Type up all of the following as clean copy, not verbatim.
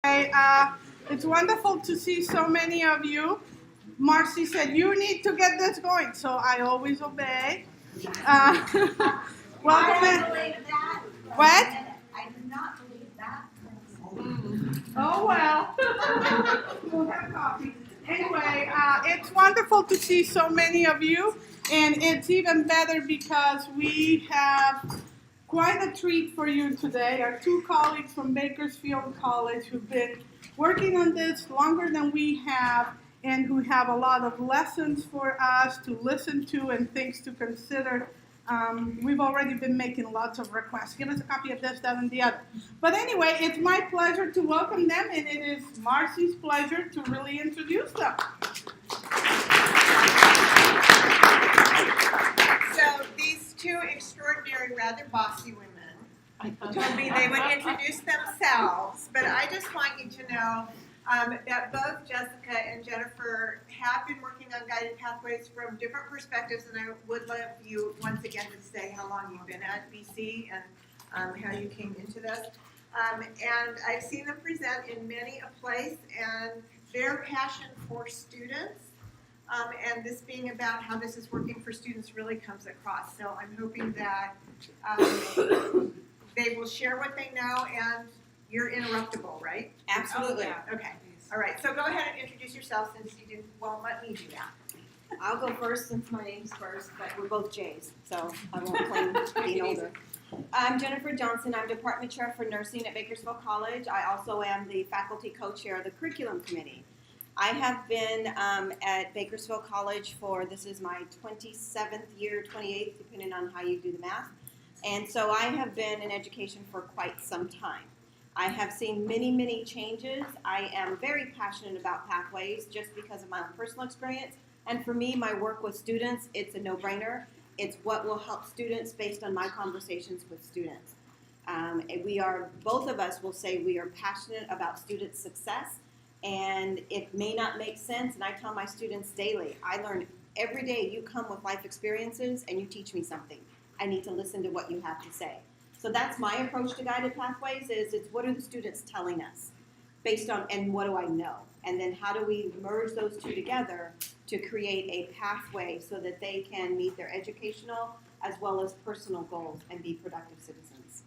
Hey, it's wonderful to see so many of you. Marcy said, you need to get this going, so I always obey. Uh, welcome I in. don't believe that. What? I do not believe that. Oh, well. We'll have coffee. Anyway, it's wonderful to see so many of you, and it's even better because we have quite a treat for you today. Our two colleagues from Bakersfield College who've been working on this longer than we have and who have a lot of lessons for us to listen to and things to consider. We've already been making lots of requests. Give us a copy of this, that, and the other. But anyway, it's my pleasure to welcome them, and it is Marcy's pleasure to really introduce them. So these two extraordinary, rather bossy women told me they would introduce themselves, but I just want you to know that both Jessica and Jennifer have been working on guided pathways from different perspectives, and I would love you once again to say how long you've been at BC and how you came into this. And I've seen them present in many a place, and their passion for students and this being about how this is working for students really comes across. So I'm hoping that they will share what they know, and you're interruptible, right? Absolutely. Okay. All right. So go ahead and introduce yourself since you won't let me do that. I'll go first since my name's first, but we're both J's, so I won't claim being older. I'm Jennifer Johnson. I'm Department Chair for Nursing at Bakersfield College. I also am the Faculty Co-Chair of the Curriculum Committee. I have been at Bakersfield College for, this is my 27th year, 28th, depending on how you do the math. And so I have been in education for quite some time. I have seen many, many changes. I am very passionate about pathways just because of my own personal experience. And for me, my work with students, it's a no-brainer. It's what will help students based on my conversations with students. Both of us will say we are passionate about student success. And it may not make sense, and I tell my students daily, I learn every day. You come with life experiences and you teach me something. I need to listen to what you have to say. So that's my approach to guided pathways is it's what are the students telling us based on, and what do I know? And then how do we merge those two together to create a pathway so that they can meet their educational as well as personal goals and be productive citizens.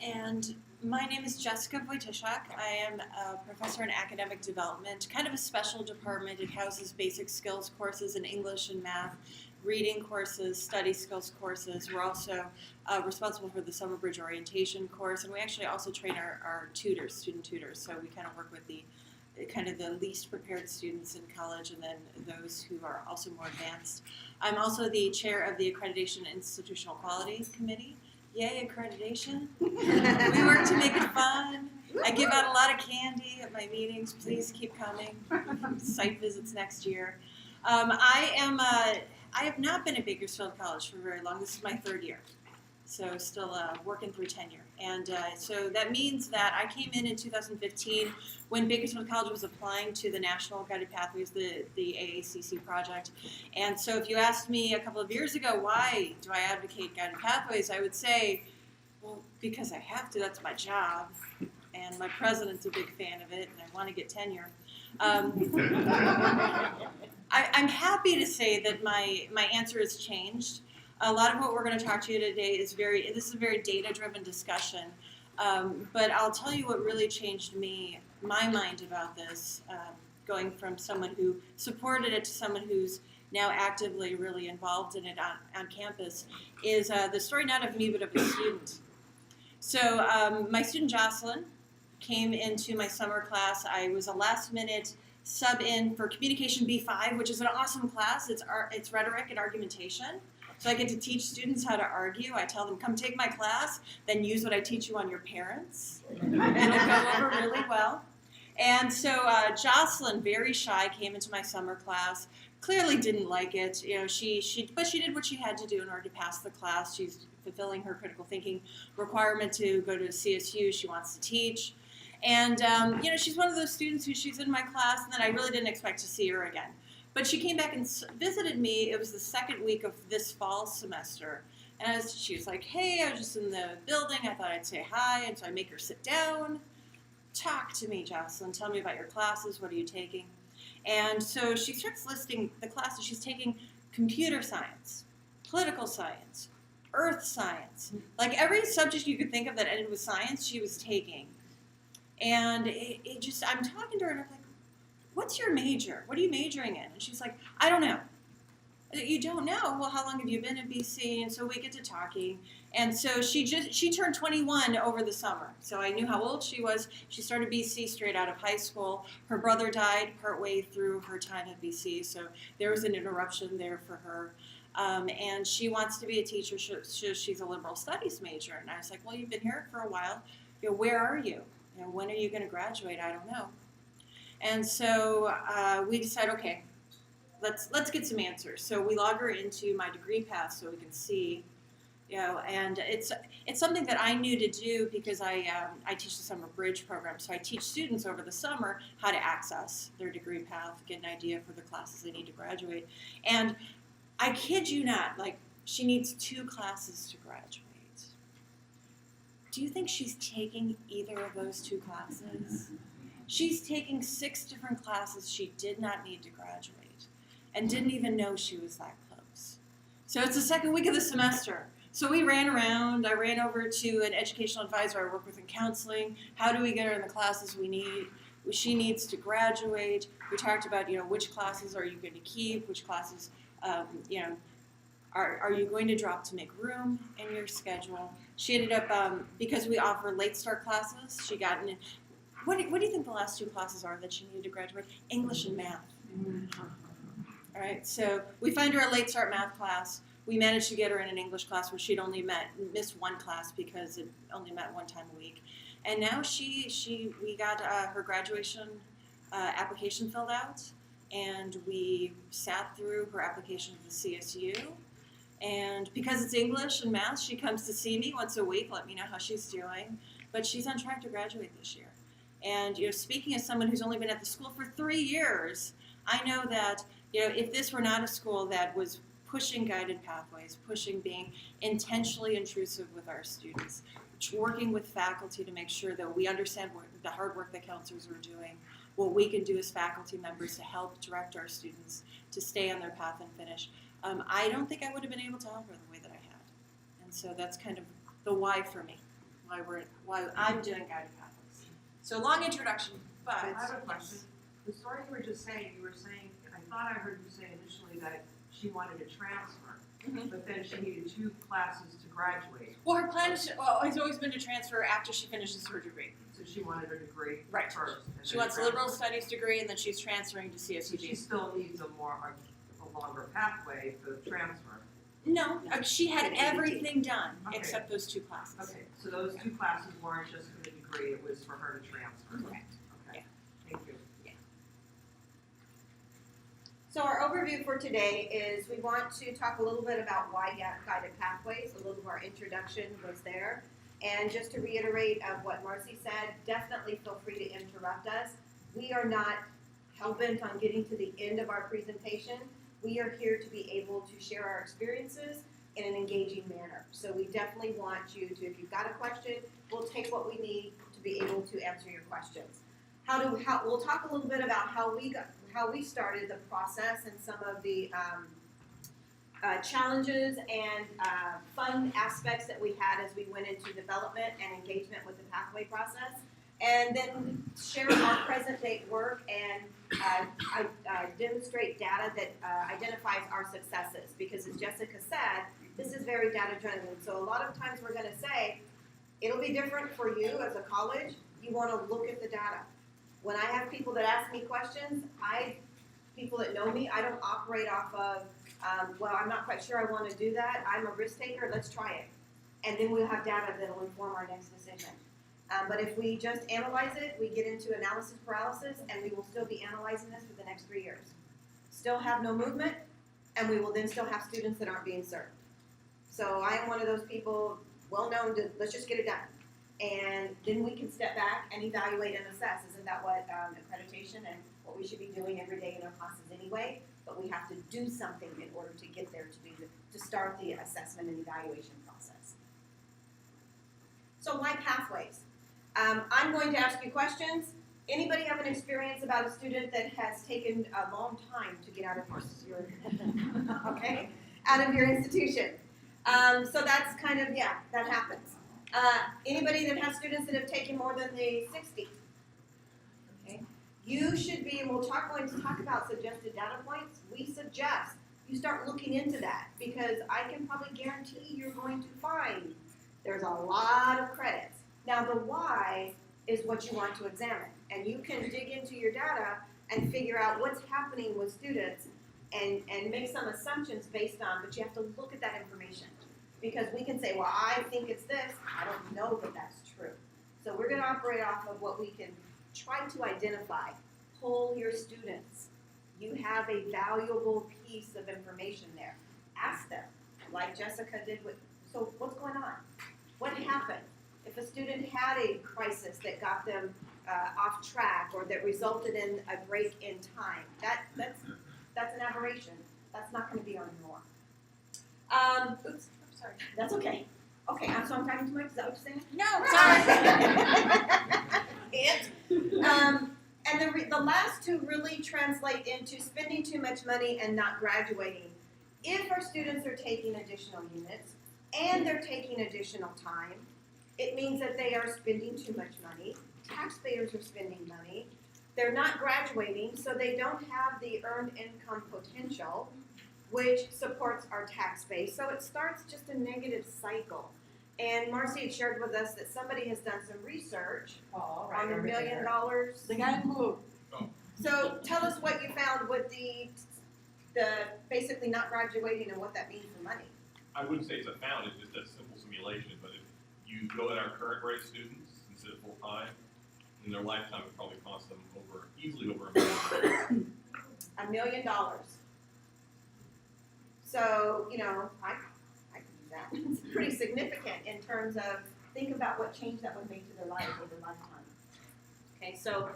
And my name is Jessica Wojtyszak. I am a professor in academic development, kind of a special department. It houses basic skills courses in English and math, reading courses, study skills courses. We're also responsible for the Summer Bridge orientation course, and we actually also train our tutors, student tutors. So we kind of work with the least prepared students in college and then those who are also more advanced. I'm also the chair of the Accreditation Institutional Quality Committee. Yay, accreditation. We work to make it fun. I give out a lot of candy at my meetings. Please keep coming. Site visits next year. I have not been at Bakersfield College for very long. This is my third year. So still working through tenure. And so that means that I came in 2015 when Bakersfield College was applying to the National Guided Pathways, the AACC project. And so if you asked me a couple of years ago, why do I advocate guided pathways, I would say, well, because I have to, that's my job. And my president's a big fan of it, and I want to get tenure. I'm happy to say that my answer has changed. A lot of what we're going to talk to you today is this is a very data-driven discussion. But I'll tell you what really changed my mind about this, going from someone who supported it to someone who's now actively really involved in it on campus, is the story not of me but of a student. So my student Jocelyn came into my summer class. I was a last-minute sub-in for Communication B5, which is an awesome class. It's rhetoric and argumentation. So I get to teach students how to argue. I tell them, come take my class, then use what I teach you on your parents. It'll go over really well. And so Jocelyn, very shy, came into my summer class. Clearly didn't like it. But she did what she had to do in order to pass the class. She's fulfilling her critical thinking requirement to go to CSU. She wants to teach. And she's one of those students who she's in my class, and then I really didn't expect to see her again. But she came back and visited me. It was the second week of this fall semester. And she was like, hey, I was just in the building. I thought I'd say hi. And so I make her sit down. to me, Jocelyn. Tell me about your classes. What are you taking? And so she starts listing the classes she's taking: computer science, political science, earth science. Like every subject you could think of that ended with science, she was taking. And it just, I'm talking to her and I'm like, what's your major? What are you majoring in? And she's like, I don't know. You don't know? Well, how long have you been in BC? And so we get to talking. And so she turned 21 over the summer. So I knew how old she was. She started BC straight out of high school. Her brother died partway through her time at BC, so there was an interruption there for her. And she wants to be a teacher, so she's a liberal studies major. And I was like, well, you've been here for a while. Where are you? When are you going to graduate? I don't know. And so we decided, okay, let's get some answers. So we log her into my degree path so we can see, and it's something that I knew to do because I teach the summer bridge program. So I teach students over the summer how to access their degree path, get an idea for the classes they need to graduate. And I kid you not, like she needs 2 classes to graduate. Do you think she's taking either of those 2 classes? She's taking 6 different classes she did not need to graduate and didn't even know she was that close. So it's the second week of the semester. So we ran around. I ran over to an educational advisor I work with in counseling. How do we get her in the classes we need? She needs to graduate. We talked about, which classes are you going to keep? Which classes, are you going to drop to make room in your schedule? She ended up, because we offer late start classes, she got in. What do you think the last 2 classes are that she needed to graduate? English and math. All right, so we find her a late start math class. We managed to get her in an English class where she'd only missed 1 class because it only met 1 time a week. And now we got her graduation application filled out, and we sat through her application to the CSU. And because it's English and math, she comes to see me once a week, let me know how she's doing. But she's on track to graduate this year. And speaking as someone who's only been at the school for 3 years, I know that if this were not a school that was pushing guided pathways, pushing being intentionally intrusive with our students, working with faculty to make sure that we understand the hard work that counselors are doing, what we can do as faculty members to help direct our students to stay on their path and finish. I don't think I would have been able to help her the way that I had. And so that's kind of the why for me, why I'm doing guided pathways. So long introduction, but I have a question. The story you were just saying, I thought I heard you say initially that she wanted to transfer, but then she needed 2 classes to graduate. Well, her plan has always been to transfer after she finishes her degree. So she wanted her degree Right. first. and She then wants a transfer. liberal studies degree, and then she's transferring to So she CSUB. still needs a longer pathway for the transfer. No, she had everything done Okay. except those 2 classes. Okay, so those 2 classes weren't just for the degree, it was for her to transfer. Correct. Okay, thank you. So our overview for today is we want to talk a little bit about why guided pathways. A little of our introduction was there. And just to reiterate of what Marcy said, definitely feel free to interrupt us. We are not hell-bent on getting to the end of our presentation. We are here to be able to share our experiences in an engaging manner. So we definitely want you to, if you've got a question, we'll take what we need to be able to answer your questions. We'll talk a little bit about how we started the process and some of the challenges and fun aspects that we had as we went into development and engagement with the pathway process, and then share our present day work and demonstrate data that identifies our successes, because as Jessica said, this is very data driven. So a lot of times we're going to say it'll be different for you as a college. You want to look at the data. When I have people that ask me questions, people that know me, I don't operate off of, I'm not quite sure I want to do that. I'm a risk taker. Let's try it. And then we'll have data that will inform our next decision. But if we just analyze it, we get into analysis paralysis, and we will still be analyzing this for the next 3 years. Still have no movement, and we will then still have students that aren't being served. So I am one of those people, well known to, let's just get it done. And then we can step back and evaluate and assess. Isn't that what accreditation and what we should be doing every day in our classes anyway? But we have to do something in order to get there to start the assessment and evaluation process. So why pathways? I'm going to ask you questions. Anybody have an experience about a student that has taken a long time to get out of your okay, out of your institution? So that's kind of, yeah, that happens. Anybody that has students that have taken more than the 60? Okay. You should be, and we're going to talk about suggested data points. We suggest you start looking into that because I can probably guarantee you're going to find there's a lot of credits. Now the why is what you want to examine, and you can dig into your data and figure out what's happening with students and make some assumptions based on, but you have to look at that information. Because we can say, well, I think it's this, I don't know that that's true. So we're gonna operate off of what we can try to identify. Poll your students. You have a valuable piece of information there. Ask them, like Jessica did with, so what's going on? What happened? If a student had a crisis that got them off track or that resulted in a break in time, that's an aberration. That's not gonna be our norm. Oops, I'm sorry, that's okay. Okay, so I'm talking too much, is that what you're saying? No, sorry. And the last two really translate into spending too much money and not graduating. If our students are taking additional units and they're taking additional time, it means that they are spending too much money. Taxpayers are spending money. They're not graduating, so they don't have the earned income potential, which supports our tax base. So it starts just a negative cycle. And Marcy had shared with us that somebody has done some research Oh, on $1 million. The guy who So tell us what you found with the basically not graduating and what that means for money. I wouldn't say it's a found, it's just a simple simulation, but if you go at our current rate students instead of full time, in their lifetime it probably costs them easily over $1 million. $1 million. So, you know, I can do that. It's pretty significant in terms of, think about what change that would make to their life over lifetime. Okay, so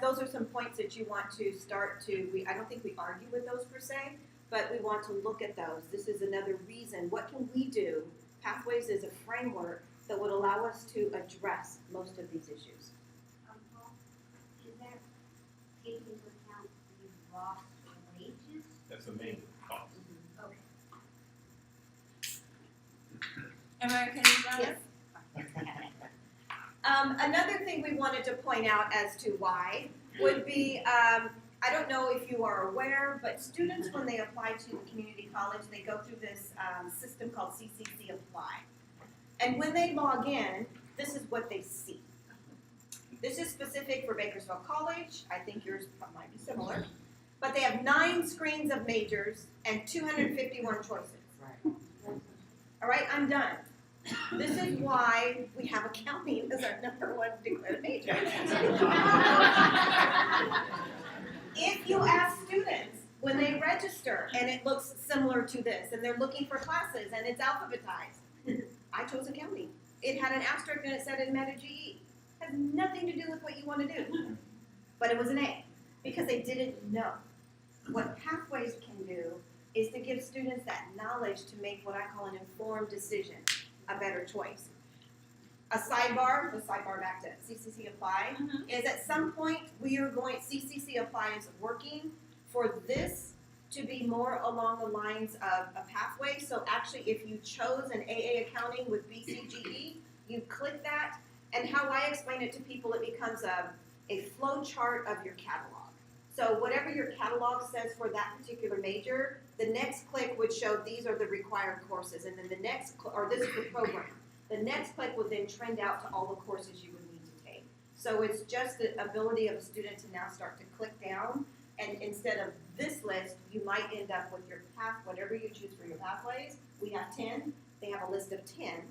those are some points that you want to start to, I don't think we argue with those per se, but we want to look at those. This is another reason. What can we do? Pathways is a framework that would allow us to address most of these issues. Is that taking into account the lost wages? That's the main cost. Okay. Am I okay with that? Yes. Another thing we wanted to point out as to why would be, I don't know if you are aware, but students, when they apply to the community college, they go through this system called CCC Apply. And when they log in, this is what they see. This is specific for Bakersfield College. I think yours might be similar. But they have 9 screens of majors and 251 choices. All right, I'm done. This is why we have accounting as our #1 declared major. If you ask students when they register and it looks similar to this and they're looking for classes and it's alphabetized, I chose accounting. It had an asterisk and it said it met a GE. Has nothing to do with what you want to do. But it was an A because they didn't know. What Pathways can do is to give students that knowledge to make what I call an informed decision, a better choice. A sidebar, the sidebar back to CCC Apply, is at some point CCC Apply is working for this to be more along the lines of a pathway. So actually if you chose an AA accounting with BCGE, you click that, and how I explain it to people, it becomes a flow chart of your catalog. So whatever your catalog says for that particular major, the next click would show these are the required courses, and then the next, or this is the program. The next click would then trend out to all the courses you would need to take. So it's just the ability of a student to now start to click down, and instead of this list, you might end up with your path, whatever you choose for your pathways. We have 10, they have a list of 10.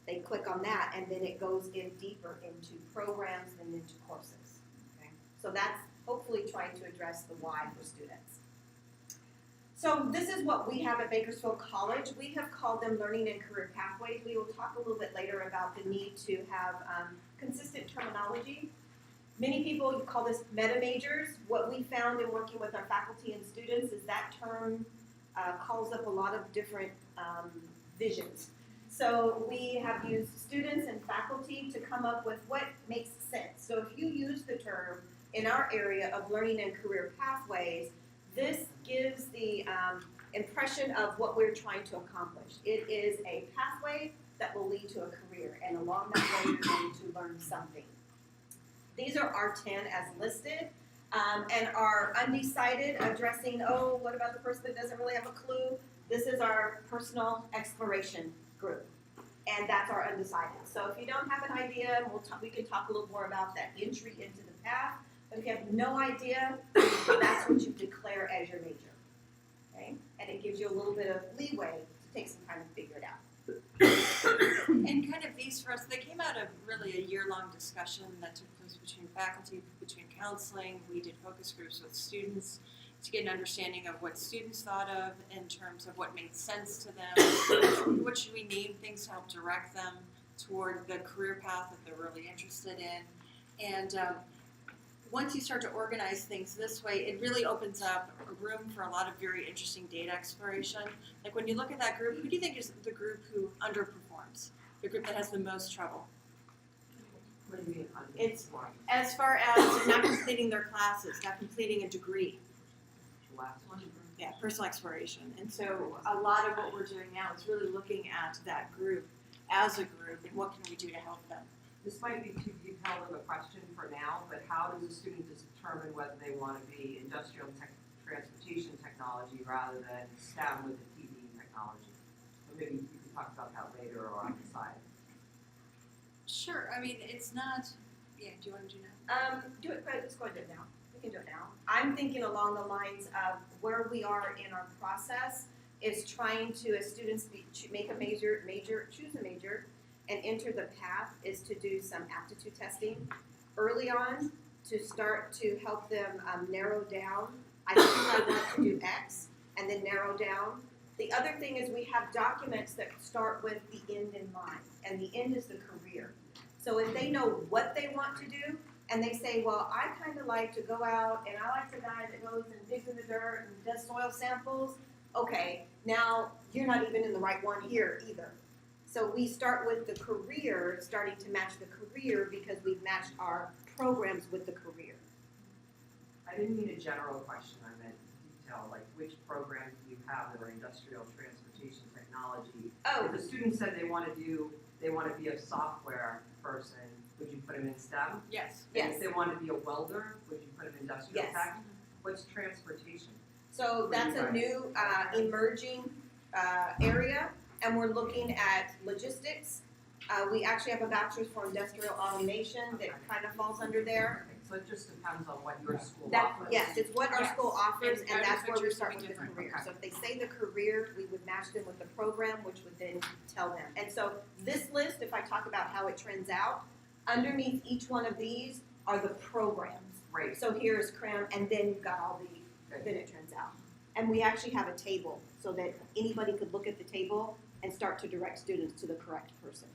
They click on that, and then it goes in deeper into programs and into courses. Okay? So that's hopefully trying to address the why for students. So this is what we have at Bakersfield College. We have called them learning and career pathways. We will talk a little bit later about the need to have consistent terminology. Many people call this meta majors. What we found in working with our faculty and students is that term calls up a lot of different visions. So we have used students and faculty to come up with what makes sense. So if you use the term in our area of learning and career pathways, this gives the impression of what we're trying to accomplish. It is a pathway that will lead to a career, and along that way you're going to learn something. These are our 10 as listed, and our undecided addressing, oh, what about the person that doesn't really have a clue? This is our personal exploration group, and that's our undecided. So if you don't have an idea, we can talk a little more about that entry into the path. But if you have no idea, that's what you declare as your major, okay? And it gives you a little bit of leeway to take some time to figure it out. And kind of these for us, they came out of really a year-long discussion that took place between faculty, between counseling. We did focus groups with students to get an understanding of what students thought of in terms of what made sense to them, what should we name things to help direct them toward the career path that they're really interested in. And once you start to organize things this way, it really opens up a room for a lot of very interesting data exploration. Like when you look at that group, who do you think is the group who underperforms? The group that has the most trouble? What do you mean? It's as far as not completing their classes, not completing a degree. The last one? Yeah, personal exploration. And so a lot of what we're doing now is really looking at that group as a group and what can we do to help them. This might be too detailed of a question for now, but how does a student determine whether they want to be industrial transportation technology rather than STEM with the TV technology? Or maybe you can talk about that later or on the side. Sure. I mean, it's not. Yeah. Do you want to do now? Do it, let's go ahead and do it now. We can do it now. I'm thinking along the lines of where we are in our process is trying to, as students make a choose a major, and enter the path is to do some aptitude testing early on to start to help them narrow down. I think I want to do X, and then narrow down. The other thing is we have documents that start with the end in mind, and the end is the career. So if they know what they want to do, and they say, well, I kind of like to go out, and I like the guy that goes and digs in the dirt and does soil samples, okay, now you're not even in the right one here either. So we start with the career, starting to match the career because we've matched our programs with the career. I didn't mean a general question, I meant detail, like which programs do you have that are industrial transportation technology? Oh, If a student said they want to be a software person, would you put them in STEM? Yes. And yes. if they want to be a welder, would you put them in industrial Yes. tech? What's transportation? So that's a new emerging area, and we're looking at logistics. We actually have a bachelor's for industrial automation that kind of falls under there. So it just depends on what your school That, offers. yes, it's what our Yes. school offers, And and that's where we pictures start will with be the different. career. Okay. So if they say the career, we would match them with the program, which would then tell them. And so this list, if I talk about how it trends out, underneath each one of these are the programs. Right. So here's CREM, and then you've got all the, then it turns out. And we actually have a table so that anybody could look at the table and start to direct students to the correct person.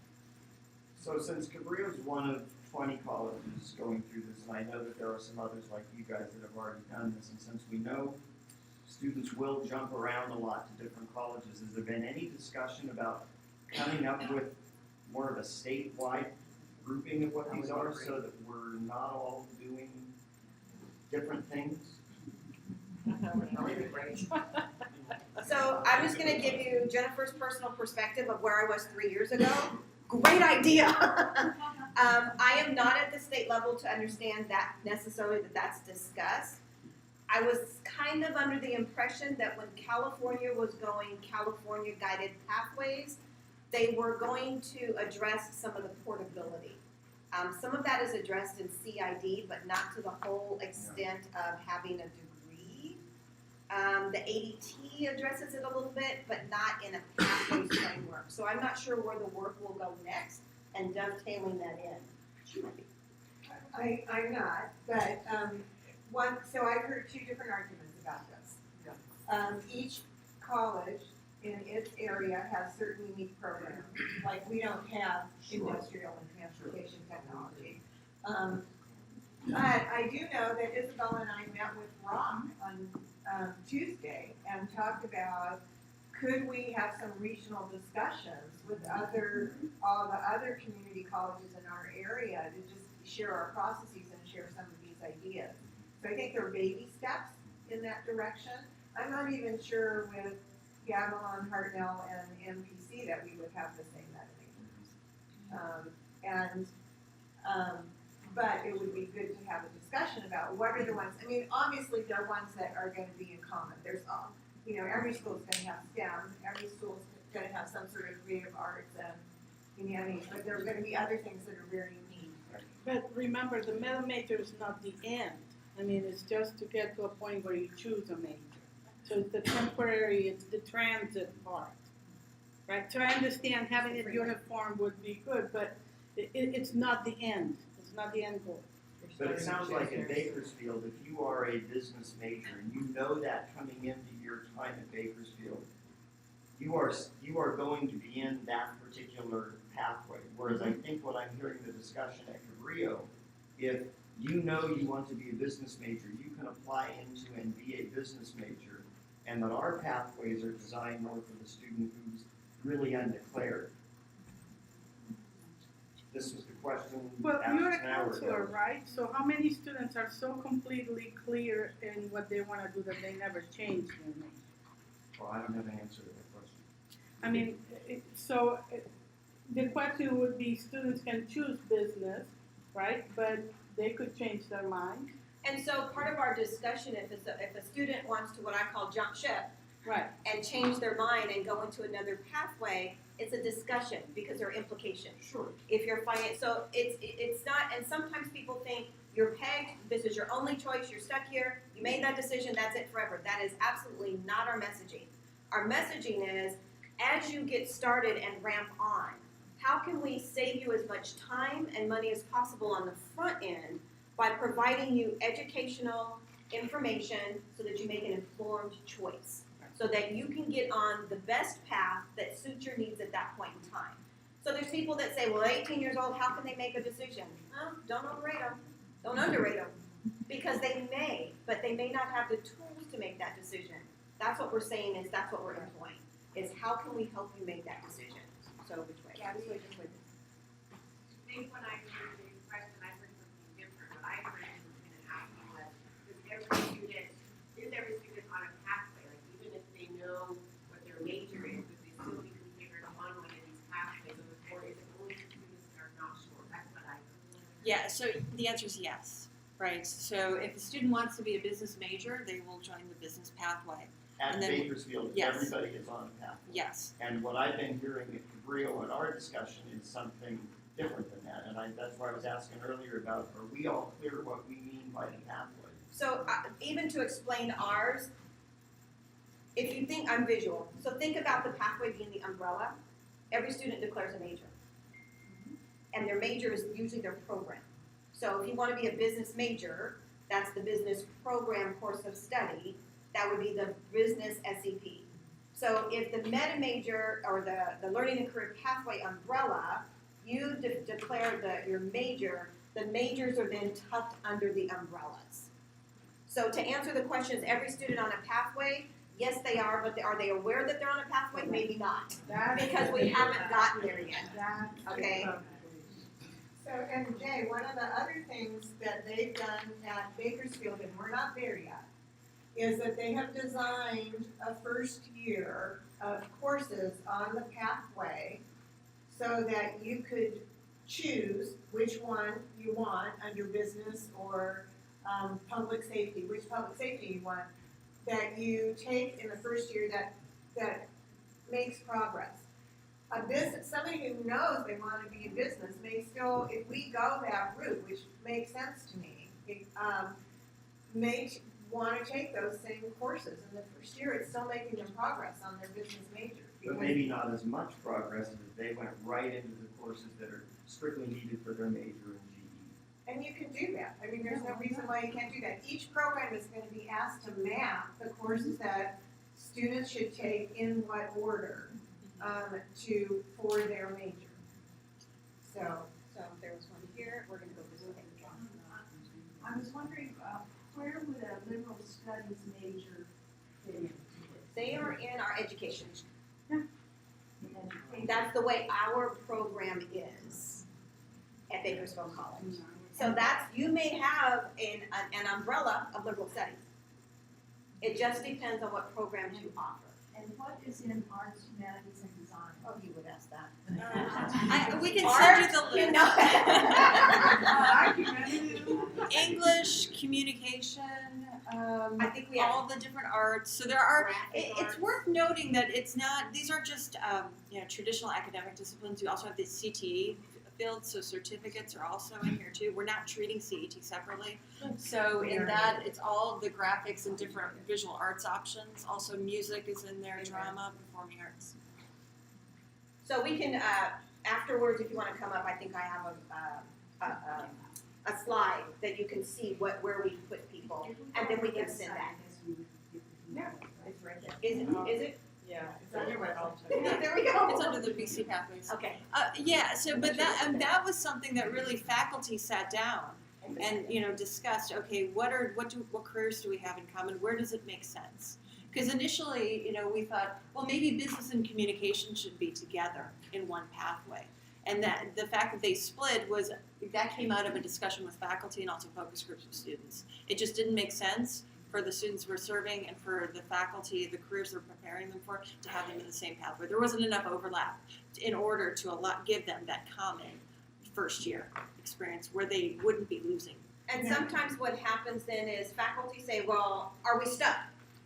So since Cabrillo is one of 20 colleges going through this, and I know that there are some others like you guys that have already done this, and since we know students will jump around a lot to different colleges, has there been any discussion about coming up with more of a statewide grouping of what these are so that we're not all doing different things? That would be great. So I'm just gonna give you Jennifer's personal perspective of where I was 3 years ago. Great idea. I am not at the state level to understand that necessarily that that's discussed. I was kind of under the impression that when California was going California guided pathways, they were going to address some of the portability. Some of that is addressed in CID, but not to the whole extent of having a degree. The ADT addresses it a little bit, but not in a pathways framework. So I'm not sure where the work will go next and dovetailing that in. I'm not, but, so I've heard two different arguments about this. Each college in its area has certain unique programs, like we don't have industrial and transportation technology. But I do know that Isabel and I met with Rock on Tuesday and talked about could we have some regional discussions with all the other community colleges in our area to just share our processes and share some of these ideas? So I think there are baby steps in that direction. I'm not even sure with Gamelon, Hartnell, and MPC that we would have the same metadata. But it would be good to have a discussion about what are the ones, I mean, obviously there are ones that are gonna be in common. There's all, every school's gonna have STEM, every school's gonna have some sort of creative arts and humanities, but there are gonna be other things that are very unique. But remember, the meta major is not the end. I mean, it's just to get to a point where you choose a major. So it's the temporary, it's the transit part, right? So I understand having it uniform would be good, but it's not the end. It's not the end goal. But it sounds like in Bakersfield, if you are a business major and you know that coming into your time at Bakersfield, you are going to be in that particular pathway. Whereas I think what I'm hearing the discussion at Cabrillo, if you know you want to be a business major, you can apply into and be a business major, and that our pathways are designed more for the student who's really undeclared. This was the question Well, asked you're a an hour counselor, ago. right? So how many students are so completely clear in what they want to do that they never change their major? Well, I don't have an answer to that question. I mean, the question would be students can choose business, right? But they could change their mind. And so part of our discussion, if a student wants to what I call jump ship Right. and change their mind and go into another pathway, it's a discussion because there are implications. Sure. If you're finding, so it's not, and sometimes people think you're pegged, this is your only choice, you're stuck here, you made that decision, that's it forever. That is absolutely not our messaging. Our messaging is, as you get started and ramp on, how can we save you as much time and money as possible on the front end by providing you educational information so that you make an informed choice, so that you can get on the best path that suits your needs at that point in time. So there's people that say, well, 18 years old, how can they make a decision? Well, don't overrate them. Don't underrate them. Because they may, but they may not have the tools to make that decision. That's what we're saying is that's what we're employing, is how can we help you make that decision? So which way? I think when I heard the question, I heard something different. What I heard you were kind of asking was, is every student on a pathway? Like even if they know what their major is, would they still be considered on one of these pathways? Or is it only for students that are not sure? That's what I heard. Yeah, so the answer is yes, right? So if a student wants to be a business major, they will join the business pathway. At And then- Bakersfield, yes. everybody is on a pathway. Yes. And what I've been hearing at Cabrillo in our discussion is something different than that. And that's why I was asking earlier about, are we all clear what we mean by the pathway? So even to explain ours, if you think I'm visual, so think about the pathway being the umbrella. Every student declares a major. And their major is usually their program. So if you want to be a business major, that's the business program course of study. That would be the business SEP. So if the meta major or the learning and career pathway umbrella, you declare your major, the majors are then tucked under the umbrellas. So to answer the question, is every student on a pathway? Yes, they are, but are they aware that they're on a pathway? Maybe not, because we haven't gotten there yet. Okay. So, and Jay, one of the other things that they've done at Bakersfield, and we're not there yet, is that they have designed a first year of courses on the pathway so that you could choose which one you want under business or public safety, which public safety you want, that you take in the first year that makes progress. Somebody who knows they want to be in business may still, if we go that route, which makes sense to me, may want to take those same courses in the first year. It's still making them progress on their business major. But maybe not as much progress as if they went right into the courses that are strictly needed for their major in GE. And you can do that. I mean, there's no reason why you can't do that. Each program is going to be asked to map the courses that students should take in what order for their major. So there was one here. We're going to go this way. I was wondering, where would a liberal studies major fit into this? They are in our education That's the way our program is at Bakersfield College. So that's, you may have an umbrella of liberal studies. It just depends on what programs you offer. And what is in arts, humanities, and design? Oh, you would ask that. We can send you the Art, list. you know. English, communication, I think we have all the different arts. So there are. graphic It's arts. worth noting that it's not. These aren't just traditional academic disciplines. We also have the CTE field, so certificates are also in here too. We're not treating CET separately. So in that, it's all the graphics and different visual arts options. Also, music is in there, drama, performing arts. So we can, afterwards, if you wanna come up, I think I have a slide that you can see where we put people, and then we can send that. Yeah, it's right there. Is it? Yeah, it's on your website. There we go. It's under the BC Pathways. Okay. Yeah. So, but that was something that really faculty sat down and discussed. Okay, what careers do we have in common? Where does it make sense? Because initially, we thought, well, maybe business and communication should be together in one pathway. And that the fact that they split that came out of a discussion with faculty and also focus groups of students. It just didn't make sense for the students we're serving and for the faculty, the careers they're preparing them for, to have them in the same pathway. There wasn't enough overlap in order to give them that common first year experience where they wouldn't be losing. And sometimes what happens then is faculty say, well, are we stuck?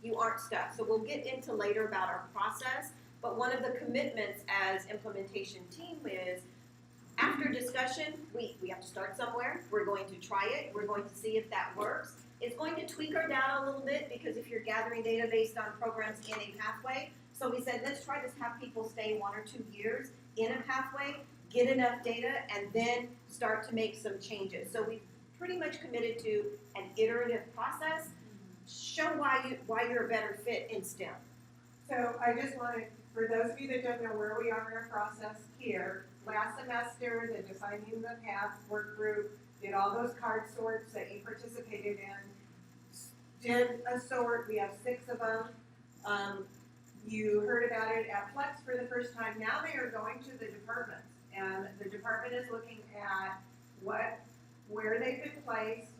You aren't stuck. So we'll get into later about our process, but one of the commitments as implementation team is after discussion, we have to start somewhere. We're going to try it. We're going to see if that works. It's going to tweak our data a little bit because if you're gathering data based on programs in a pathway, so we said, let's try to have people stay 1 or 2 years in a pathway, get enough data, and then start to make some changes. So we pretty much committed to an iterative process. Show why you're a better fit in STEM. So I just wanted, for those of you that don't know where we are in our process here, last semester, the Defining the Path work group did all those card sorts that you participated in, did a sort, we have 6 of them. You heard about it at Flex for the first time. Now they are going to the departments, and the department is looking at where they've been placed,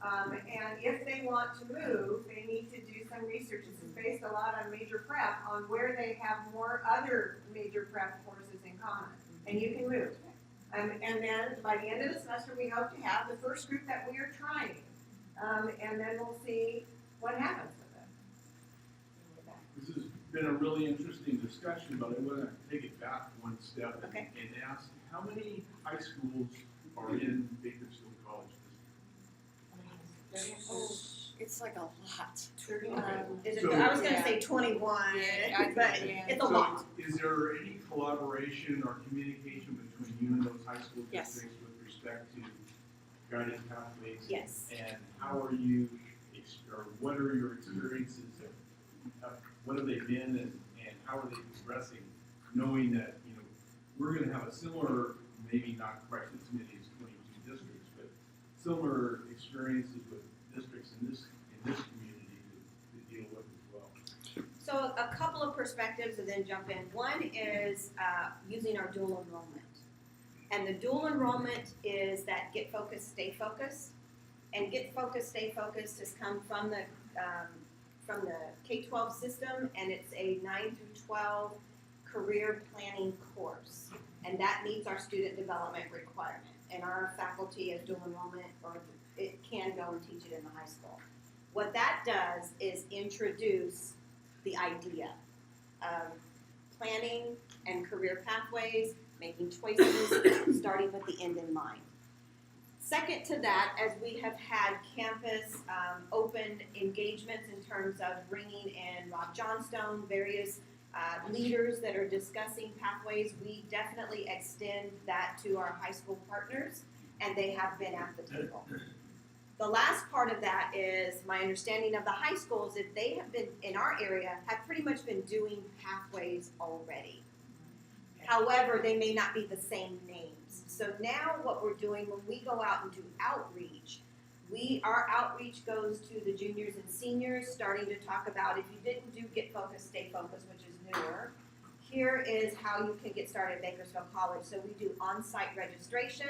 and if they want to move, they need to do some research. This is based a lot on major prep, on where they have more other major prep courses in common, and you can move. And then by the end of the semester, we hope to have the first group that we are trying, and then we'll see what happens with it. This has been a really interesting discussion, but I want to take it back one step Okay. and ask, how many high schools are in Bakersfield College It's like a lot. I was gonna say 21, but it's a So, lot. is there any collaboration or communication between you and those high school Yes. districts with respect to guided pathways? Yes. And how are you, or what are your experiences, what have they been, and how are they progressing, knowing that, we're gonna have a similar, maybe not quite as many as 22 districts, but similar experiences with districts in this community to deal with as well. So a couple of perspectives and then jump in. One is using our dual enrollment. And the dual enrollment is that get focused, stay focused. And get focused, stay focused has come from the K-12 system, and it's a 9 through 12 career planning course. And that meets our student development requirement. And our faculty as dual enrollment, or it can go and teach it in the high school. What that does is introduce the idea of planning and career pathways, making choices, starting with the end in mind. Second to that, as we have had campus open engagements in terms of bringing in Rob Johnstone, various leaders that are discussing pathways, we definitely extend that to our high school partners, and they have been at the table. The last part of that is my understanding of the high schools is they have been, in our area, have pretty much been doing pathways already. However, they may not be the same names. So now what we're doing when we go out and do outreach, our outreach goes to the juniors and seniors, starting to talk about if you didn't do Get Focused, Stay Focused, which is newer, here is how you can get started at Bakersfield College. So we do on-site registration,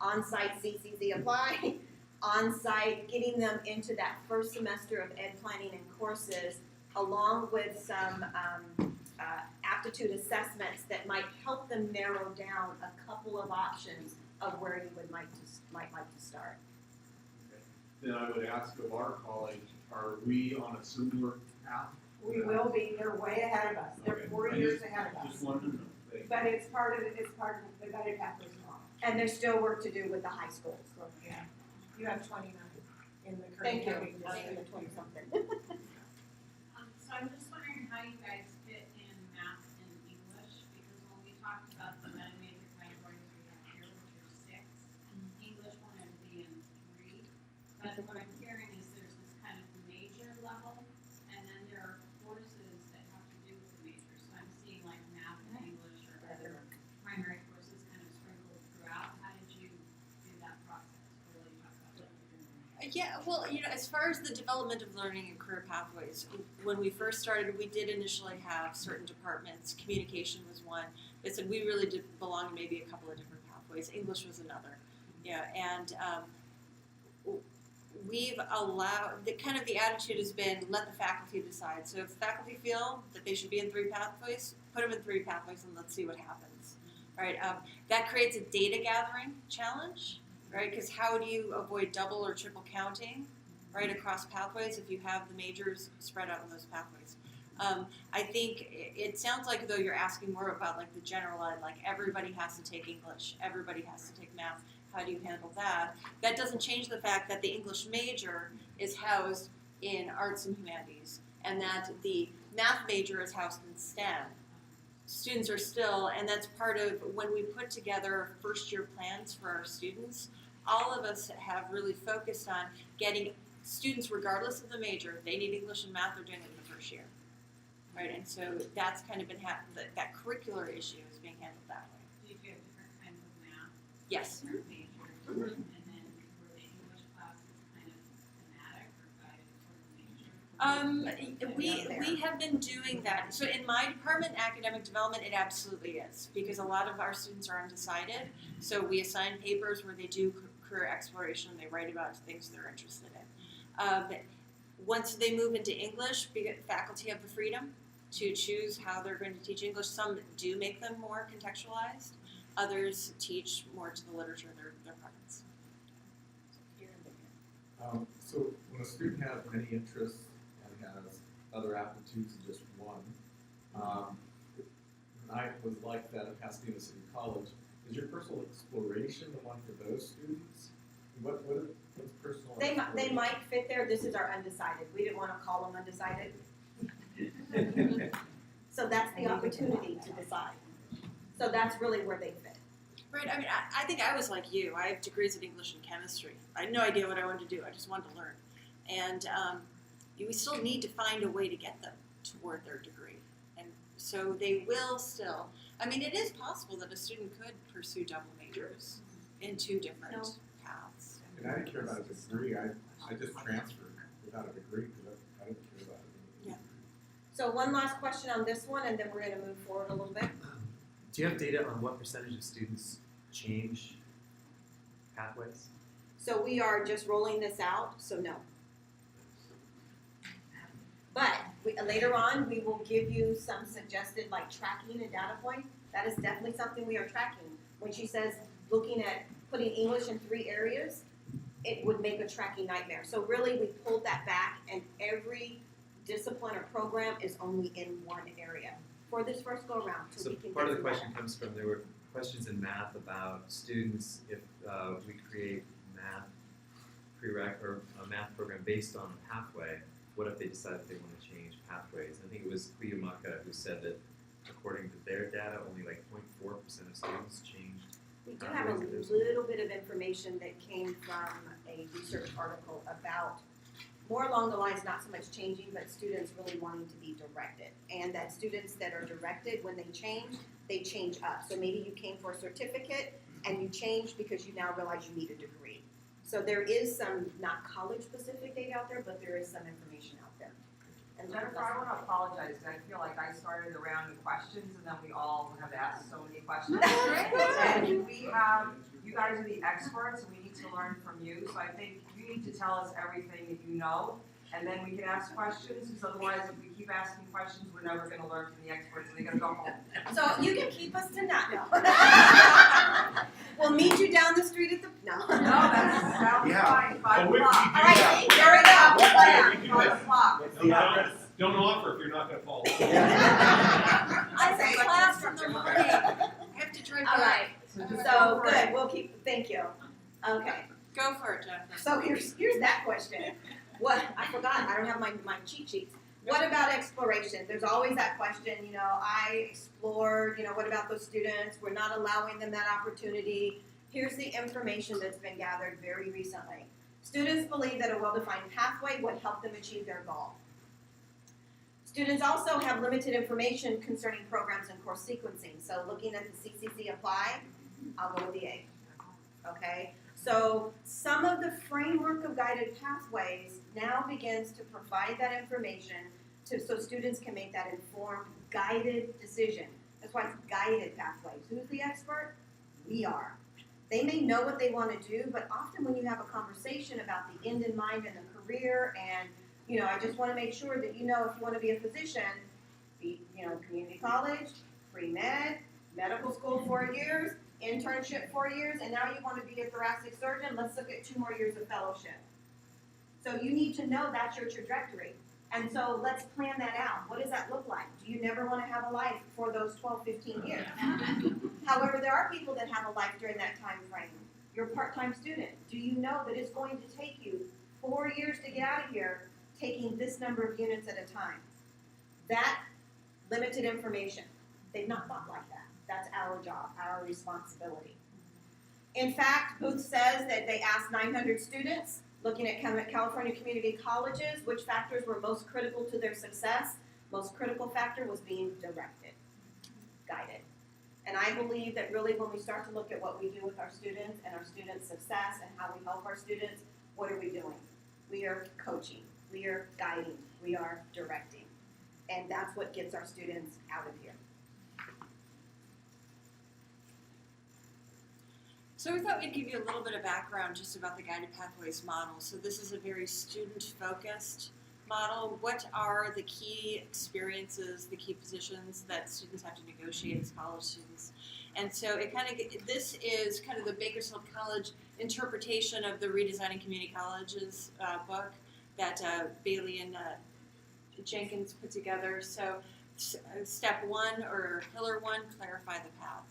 on-site CCZ apply, on-site getting them into that first semester of ed planning and courses, along with some aptitude assessments that might help them narrow down a couple of options of where you might like to start. Then I would ask of our college, are we on a similar path? We will be, they're way ahead of us, they're Okay. 4 I years ahead of us. Just wanted to know. Thank you. But it's part of the Better Pathways model. And there's still work to do with the high schools. So, yeah, you have 29 in the current. Thank you. county I'm district. in the 20-something. So I'm just wondering how you guys fit in math and English, because when we talked about the meta major categories we have here, which are 6, English wanted to be in 3. But what I'm hearing is there's this kind of major level, and then there are courses that have to do with the major. So I'm seeing like math and English or other primary courses kind of sprinkled throughout. How did you do that process? Or will you talk about that? Yeah, well, as far as the development of learning and career pathways, when we first started, we did initially have certain departments. Communication was one. They said we really did belong in maybe a couple of different pathways. English was another. Yeah, and we've allowed, the attitude has been let the faculty decide. So if faculty feel that they should be in 3 pathways, put them in 3 pathways and let's see what happens. Right? That creates a data gathering challenge. Right, because how do you avoid double or triple counting, right, across pathways if you have the majors spread out in those pathways? I think it sounds like though you're asking more about like the general ed, like everybody has to take English, everybody has to take math. How do you handle that? That doesn't change the fact that the English major is housed in arts and humanities, and that the math major is housed in STEM. Students are still, and that's part of when we put together first year plans for our students, all of us have really focused on getting students, regardless of the major, if they need English and math, they're doing it in the first year. Right, and so that's kind of been, that curricular issue is being handled that way. Did you have different kinds of math? Yes. Different majors, and then were the English classes kind of thematic or guided toward the major? We have been doing that. So in my department, academic development, it absolutely is, because a lot of our students are undecided. So we assign papers where they do career exploration. They write about things they're interested in. Once they move into English, faculty have the freedom to choose how they're going to teach English. Some do make them more contextualized. Others teach more to the literature, their preference. So when a student has many interests and has other aptitudes than just one, I was like that at Pasadena City College. Is your personal exploration the one for those students? What's personal They exploration? might fit there. This is our undecided. We didn't want to call them undecided. So that's the opportunity to decide. So that's really where they fit. Right, I mean, I think I was like you. I have degrees in English and chemistry. I had no idea what I wanted to do. I just wanted to learn. And we still need to find a way to get them toward their degree. And so they will still, I mean, it is possible that a student could pursue double majors in 2 different paths. And I didn't care about a degree. I just transferred without a degree because I didn't care about it. Yeah. So one last question on this one, and then we're going to move forward a little bit. Do you have data on what percentage of students change pathways? So we are just rolling this out, so no. But later on, we will give you some suggested like tracking and data point. That is definitely something we are tracking. When she says looking at putting English in 3 areas, it would make a tracking nightmare. So really, we pulled that back, and every discipline or program is only in 1 area for this first go around. So we can part of get the some question data. comes from, there were questions in math about students, if we create math prereq or a math program based on a pathway, what if they decide that they want to change pathways? I think it was Kuyamaka who said that according to their data, only like 0.4% of students changed. We do have a little bit of information that came from a research article about more along the lines, not so much changing, but students really wanting to be directed. And that students that are directed, when they change up. So maybe you came for a certificate and you changed because you now realize you need a degree. So there is some, not college-specific data out there, but there is some information out there. And Jennifer, I want to apologize, because I feel like I started the round of questions, and then we all have asked so many questions. And you guys are the experts, and we need to learn from you, so I think you need to tell us everything that you know, and then we can ask questions, because otherwise, if we keep asking questions, we're never going to learn from the experts, and they're going to go home. So you can keep us to not know. We'll meet you down the street at the, no. No, that was Yeah. fine, 5 Oh, we o'clock. do All right, that. there we go. Yeah, we can do 5 that. o'clock. What's the address? Don't offer if you're not gonna follow. I say Class in the morning. I have to drive All by. right, just so go for good, it. we'll keep, thank you. Okay, Go for it, Jennifer. so here's that question. What, I forgot, I don't have my cheat sheets. What about exploration? There's always that question, you know, I explored, you know, what about those students? We're not allowing them that opportunity. Here's the information that's been gathered very recently. Students believe that a well-defined pathway would help them achieve their goal. Students also have limited information concerning programs and course sequencing. So looking at the CCC Apply, I'll go with the A. Okay? So some of the framework of guided pathways now begins to provide that information so students can make that informed, guided decision. That's why it's guided pathways. Who's the expert? We are. They may know what they want to do, but often when you have a conversation about the end in mind and the career, and you know, I just want to make sure that you know if you want to be a physician, be, you know, community college, pre-med, medical school 4 years, internship 4 years, and now you want to be a thoracic surgeon, let's look at 2 more years of fellowship. So you need to know that's your trajectory. And so let's plan that out. What does that look like? Do you never want to have a life for those 12, 15 years? However, there are people that have a life during that time frame. You're a part-time student. Do you know that it's going to take you 4 years to get out of here, taking this number of units at a time? That limited information. They've not thought like that. That's our job, our responsibility. In fact, Booth says that they asked 900 students, looking at California community colleges, which factors were most critical to their success. Most critical factor was being directed, guided. And I believe that really when we start to look at what we do with our students and our students' success and how we help our students, what are we doing? We are coaching, we are guiding, we are directing. And that's what gets our students out of here. So we thought we'd give you a little bit of background just about the Guided Pathways model. So this is a very student-focused model. What are the key experiences, the key positions that students have to negotiate as college students? And so it kind of, this is kind of the Bakersfield College interpretation of the Redesigning Community Colleges book that Bailey and Jenkins put together. So step 1 or pillar 1, clarify the path.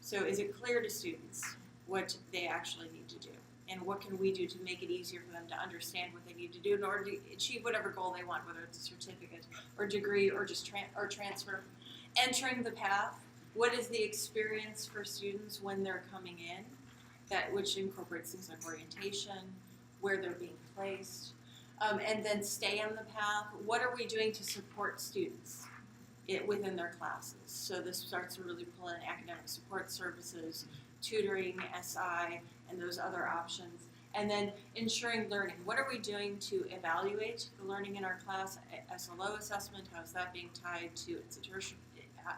So is it clear to students what they actually need to do? And what can we do to make it easier for them to understand what they need to do in order to achieve whatever goal they want, whether it's a certificate or degree or just transfer. Entering the path, what is the experience for students when they're coming in, that which incorporates things like orientation, where they're being placed, and then stay on the path. What are we doing to support students within their classes? So this starts to really pull in academic support services, tutoring, SI, and those other options. And then ensuring learning. What are we doing to evaluate the learning in our class? SLO assessment, how is that being tied to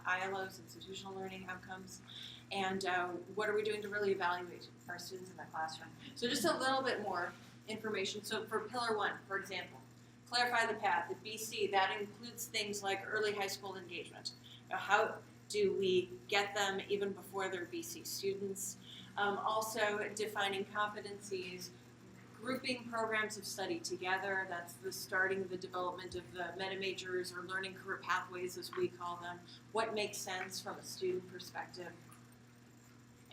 ILO's, institutional learning outcomes? And what are we doing to really evaluate our students in the classroom? So just a little bit more information. So for pillar 1, for example, clarify the path. At BC, that includes things like early high school engagement. How do we get them even before they're BC students? Also defining competencies, grouping programs of study together. That's the starting of the development of the meta majors or learning career pathways as we call them. What makes sense from a student perspective?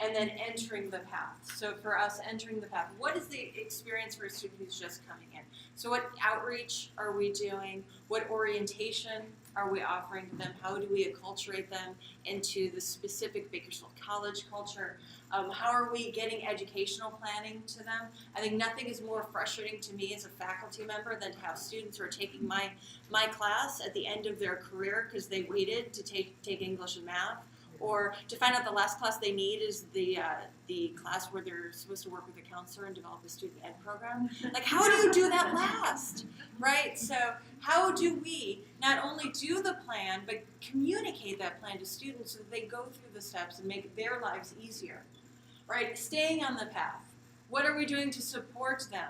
And then entering the path. So for us, entering the path, what is the experience for a student who's just coming in? So what outreach are we doing? What orientation are we offering to them? How do we acculturate them into the specific Bakersfield College culture? How are we getting educational planning to them? I think nothing is more frustrating to me as a faculty member than to have students who are taking my class at the end of their career because they waited to take English and math, or to find out the last class they need is the class where they're supposed to work with a counselor and develop a student ed program. Like, how do you do that last, right? So How do we not only do the plan, but communicate that plan to students so that they go through the steps and make their lives easier, right? Staying on the path. What are we doing to support them,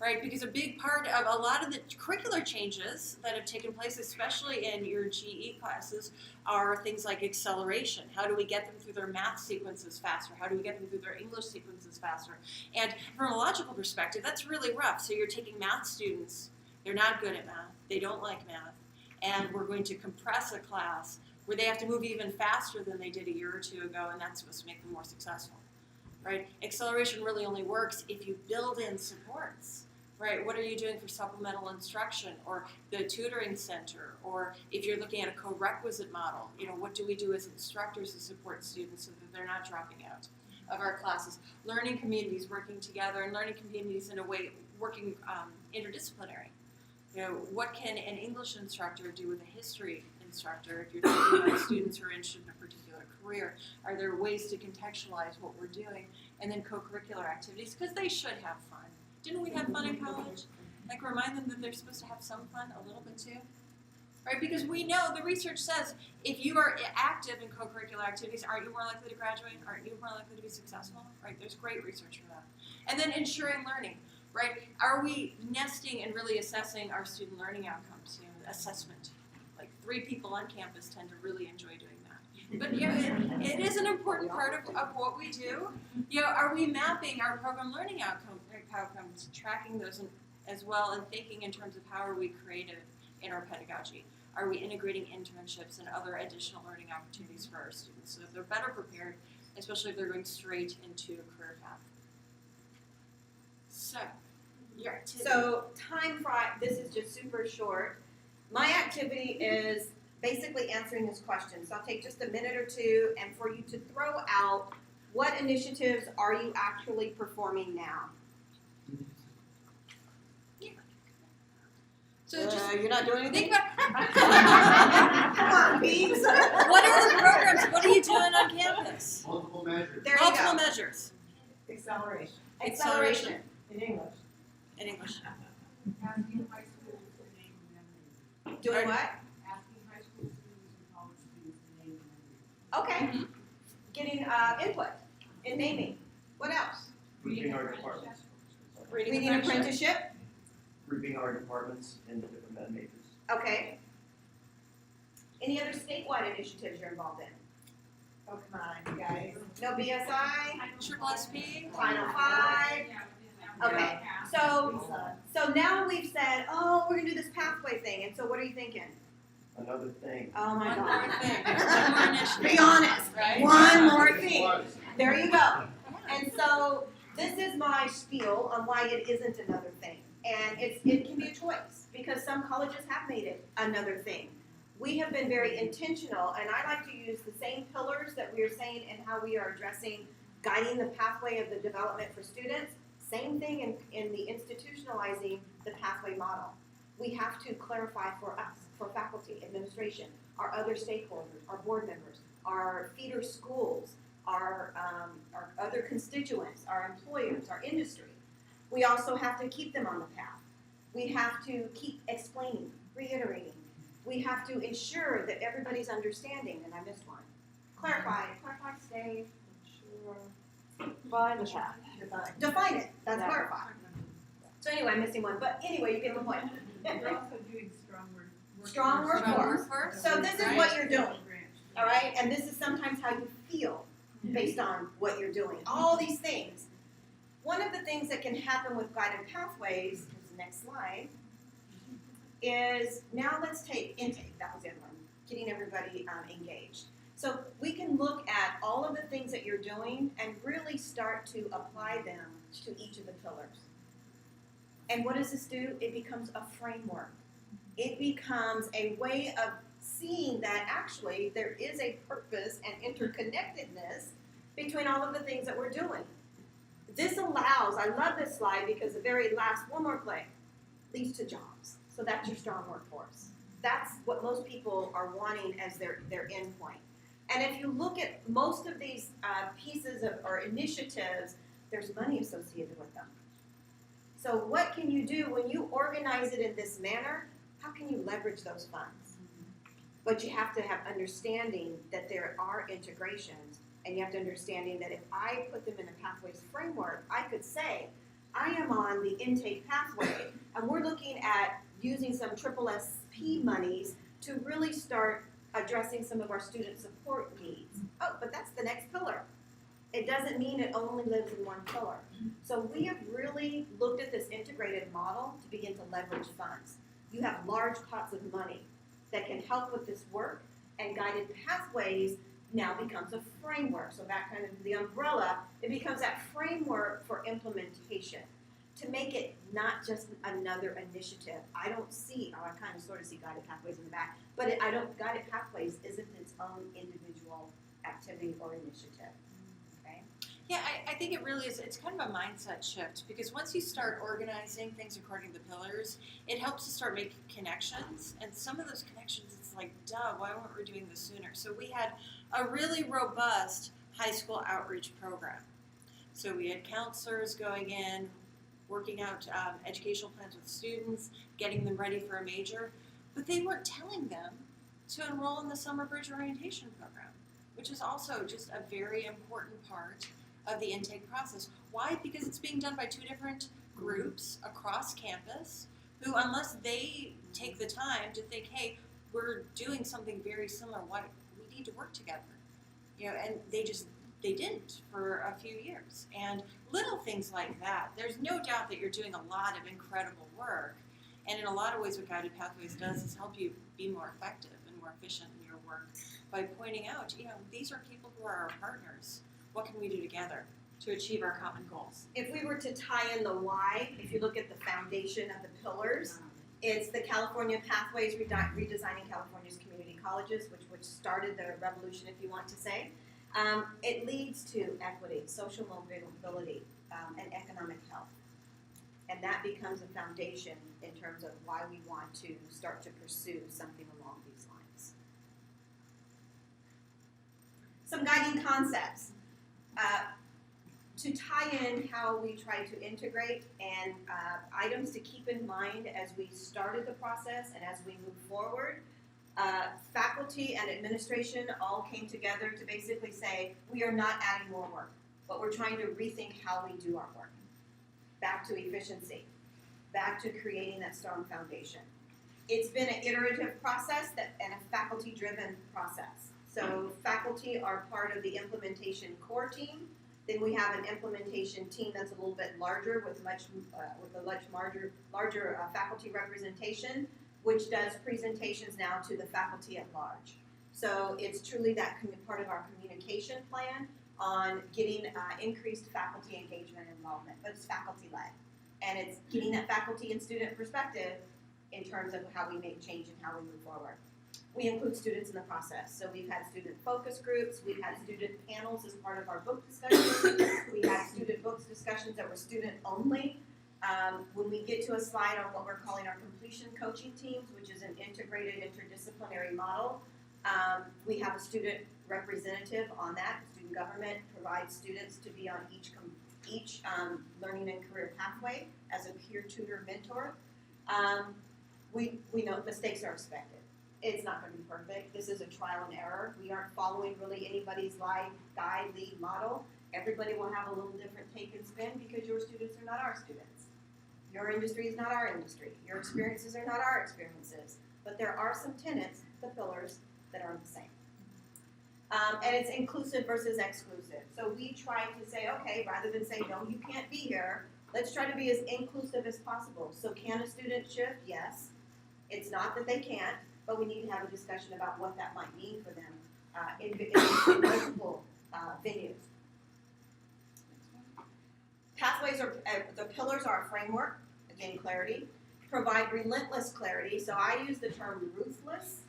right? Because a big part of a lot of the curricular changes that have taken place, especially in your GE classes, are things like acceleration. How do we get them through their math sequences faster? How do we get them through their English sequences faster? And from a logical perspective, that's really rough. So you're taking math students, they're not good at math, they don't like math, and we're going to compress a class where they have to move even faster than they did a year or two ago, and that's supposed to make them more successful, right? Acceleration really only works if you build in supports, right? What are you doing for supplemental instruction or the tutoring center, or if you're looking at a co-requisite model, what do we do as instructors to support students so that they're not dropping out of our classes? Learning communities working together, and learning communities in a way working interdisciplinary. What can an English instructor do with a history instructor if you're talking about students who are interested in a particular career? Are there ways to contextualize what we're doing? And then co-curricular activities, because they should have fun. Didn't we have fun in college? Like, remind them that they're supposed to have some fun a little bit too. Right? Because we know, the research says, if you are active in co-curricular activities, aren't you more likely to graduate? Aren't you more likely to be successful? Right? There's great research for that. And then ensuring learning. Right? Are we nesting and really assessing our student learning outcomes? Assessment. Like 3 people on campus tend to really enjoy doing that. But it is an important part of what we do. Are we mapping our program learning outcomes, tracking those as well, and thinking in terms of how are we creative in our pedagogy? Are we integrating internships and other additional learning opportunities for our students so that they're better prepared, especially if they're going straight into a career path? So, your activity. So this is just super short. My activity is basically answering this question. So I'll take just a minute or two and for you to throw out what initiatives are you actually performing now? So just you're not doing anything? think about Come on, Beans. what are the programs? What are you doing on campus? Multiple measures. There you Multiple go. measures Acceleration Acceleration. in English. in English. Asking high school to name and Doing what? asking high school students and college students to name and Okay. Getting input in naming. What else? Grouping our departments. Reading apprenticeship. Grouping our departments into different med majors. Okay. Any other statewide initiatives you're involved in? Oh, come on, you guys. No BSI? Triple SP. Final Five? Okay. So now we've said, oh, we're gonna do this pathway thing, and so what are you thinking? Another thing. Oh my One more God. thing. One more initiative. Be honest. Right? One more thing. There you go. And so this is my spiel on why it isn't another thing. And it can be a choice because some colleges have made it another thing. We have been very intentional, and I like to use the same pillars that we are saying and how we are addressing guiding the pathway of the development for students. Same thing in the institutionalizing the pathway model. We have to clarify for us, for faculty, administration, our other stakeholders, our board members, our feeder schools, our other constituents, our employers, our industry. We also have to keep them on the path. We have to keep explaining, reiterating. We have to ensure that everybody's understanding, and I missed one. Clarify, stay, ensure. Define the path. Define it, that's Yeah. clarify. So anyway, I'm missing one, but anyway, you get the point. We're also doing strong Strong workforce. Workforce. So this is what you're doing, all right? And this is sometimes how you feel based on what you're doing. All these things. One of the things that can happen with guided pathways, is the next slide, is now let's take intake. That was the other one, getting everybody engaged. So we can look at all of the things that you're doing and really start to apply them to each of the pillars. And what does this do? It becomes a framework. It becomes a way of seeing that actually there is a purpose and interconnectedness between all of the things that we're doing. This allows, I love this slide because the very last, one more play, leads to jobs. So that's your strong workforce. That's what most people are wanting as their end point. And if you look at most of these pieces of or initiatives, there's money associated with them. So what can you do when you organize it in this manner? how can you leverage those funds? But you have to have understanding that there are integrations, and you have to understanding that if I put them in a pathways framework, I could say, I am on the intake pathway, and we're looking at using some triple SP monies to really start addressing some of our student support needs. Oh, but that's the next pillar. It doesn't mean it only lives in one pillar. So we have really looked at this integrated model to begin to leverage funds. You have large pots of money that can help with this work, and guided pathways now becomes a framework. So that kind of the umbrella, it becomes that framework for implementation to make it not just another initiative. I don't see, I kind of sort of see guided pathways in the back, but guided pathways isn't its own individual activity or initiative. Okay? Yeah, I think it really is. It's kind of a mindset shift, because once you start organizing things according to the pillars, it helps to start making connections. And some of those connections, it's like, duh, why weren't we doing this sooner? So we had a really robust high school outreach program. So we had counselors going in, working out educational plans with students, getting them ready for a major, but they weren't telling them to enroll in the Summer Bridge Orientation Program, which is also just a very important part of the intake process. Why? Because it's being done by two different groups across campus who, unless they take the time to think, hey, we're doing something very similar, why we need to work together. And they didn't for a few years. And little things like that, there's no doubt that you're doing a lot of incredible work. And in a lot of ways, what Guided Pathways does is help you be more effective and more efficient in your work by pointing out, these are people who are our partners. What can we do together to achieve our common goals? If we were to tie in the why, if you look at the foundation of the pillars, it's the California Pathways Redesigning California's Community Colleges, which started the revolution, if you want to say. It leads to equity, social mobility, and economic health. And that becomes a foundation in terms of why we want to start to pursue something along these lines. Some guiding concepts. To tie in how we try to integrate and items to keep in mind as we started the process and as we move forward. Faculty and administration all came together to basically say, we are not adding more work, but we're trying to rethink how we do our work. Back to efficiency, back to creating that strong foundation. It's been an iterative process and a faculty-driven process. So faculty are part of the implementation core team. Then we have an implementation team that's a little bit larger with a much larger faculty representation, which does presentations now to the faculty at large. So it's truly that part of our communication plan on getting increased faculty engagement and involvement, but it's faculty-led. And it's getting that faculty and student perspective in terms of how we make change and how we move forward. We include students in the process. So we've had student focus groups, we've had student panels as part of our book discussions, we had student books discussions that were student only. When we get to a slide on what we're calling our completion coaching teams, which is an integrated interdisciplinary model, we have a student representative on that. Student government provides students to be on each learning and career pathway as a peer tutor mentor. We know mistakes are expected. It's not going to be perfect. This is a trial and error. We aren't following really anybody's guide, lead model. Everybody will have a little different take and spin because your students are not our students. Your industry is not our industry. Your experiences are not our experiences. But there are some tenets, the pillars, that are the same. And it's inclusive versus exclusive. So we try to say, okay, rather than say, no, you can't be here, let's try to be as inclusive as possible. So can a student shift? Yes. It's not that they can't, but we need to have a discussion about what that might mean for them in multiple venues. Pathways are, the pillars are a framework, again, clarity, provide relentless clarity. So I use the term ruthless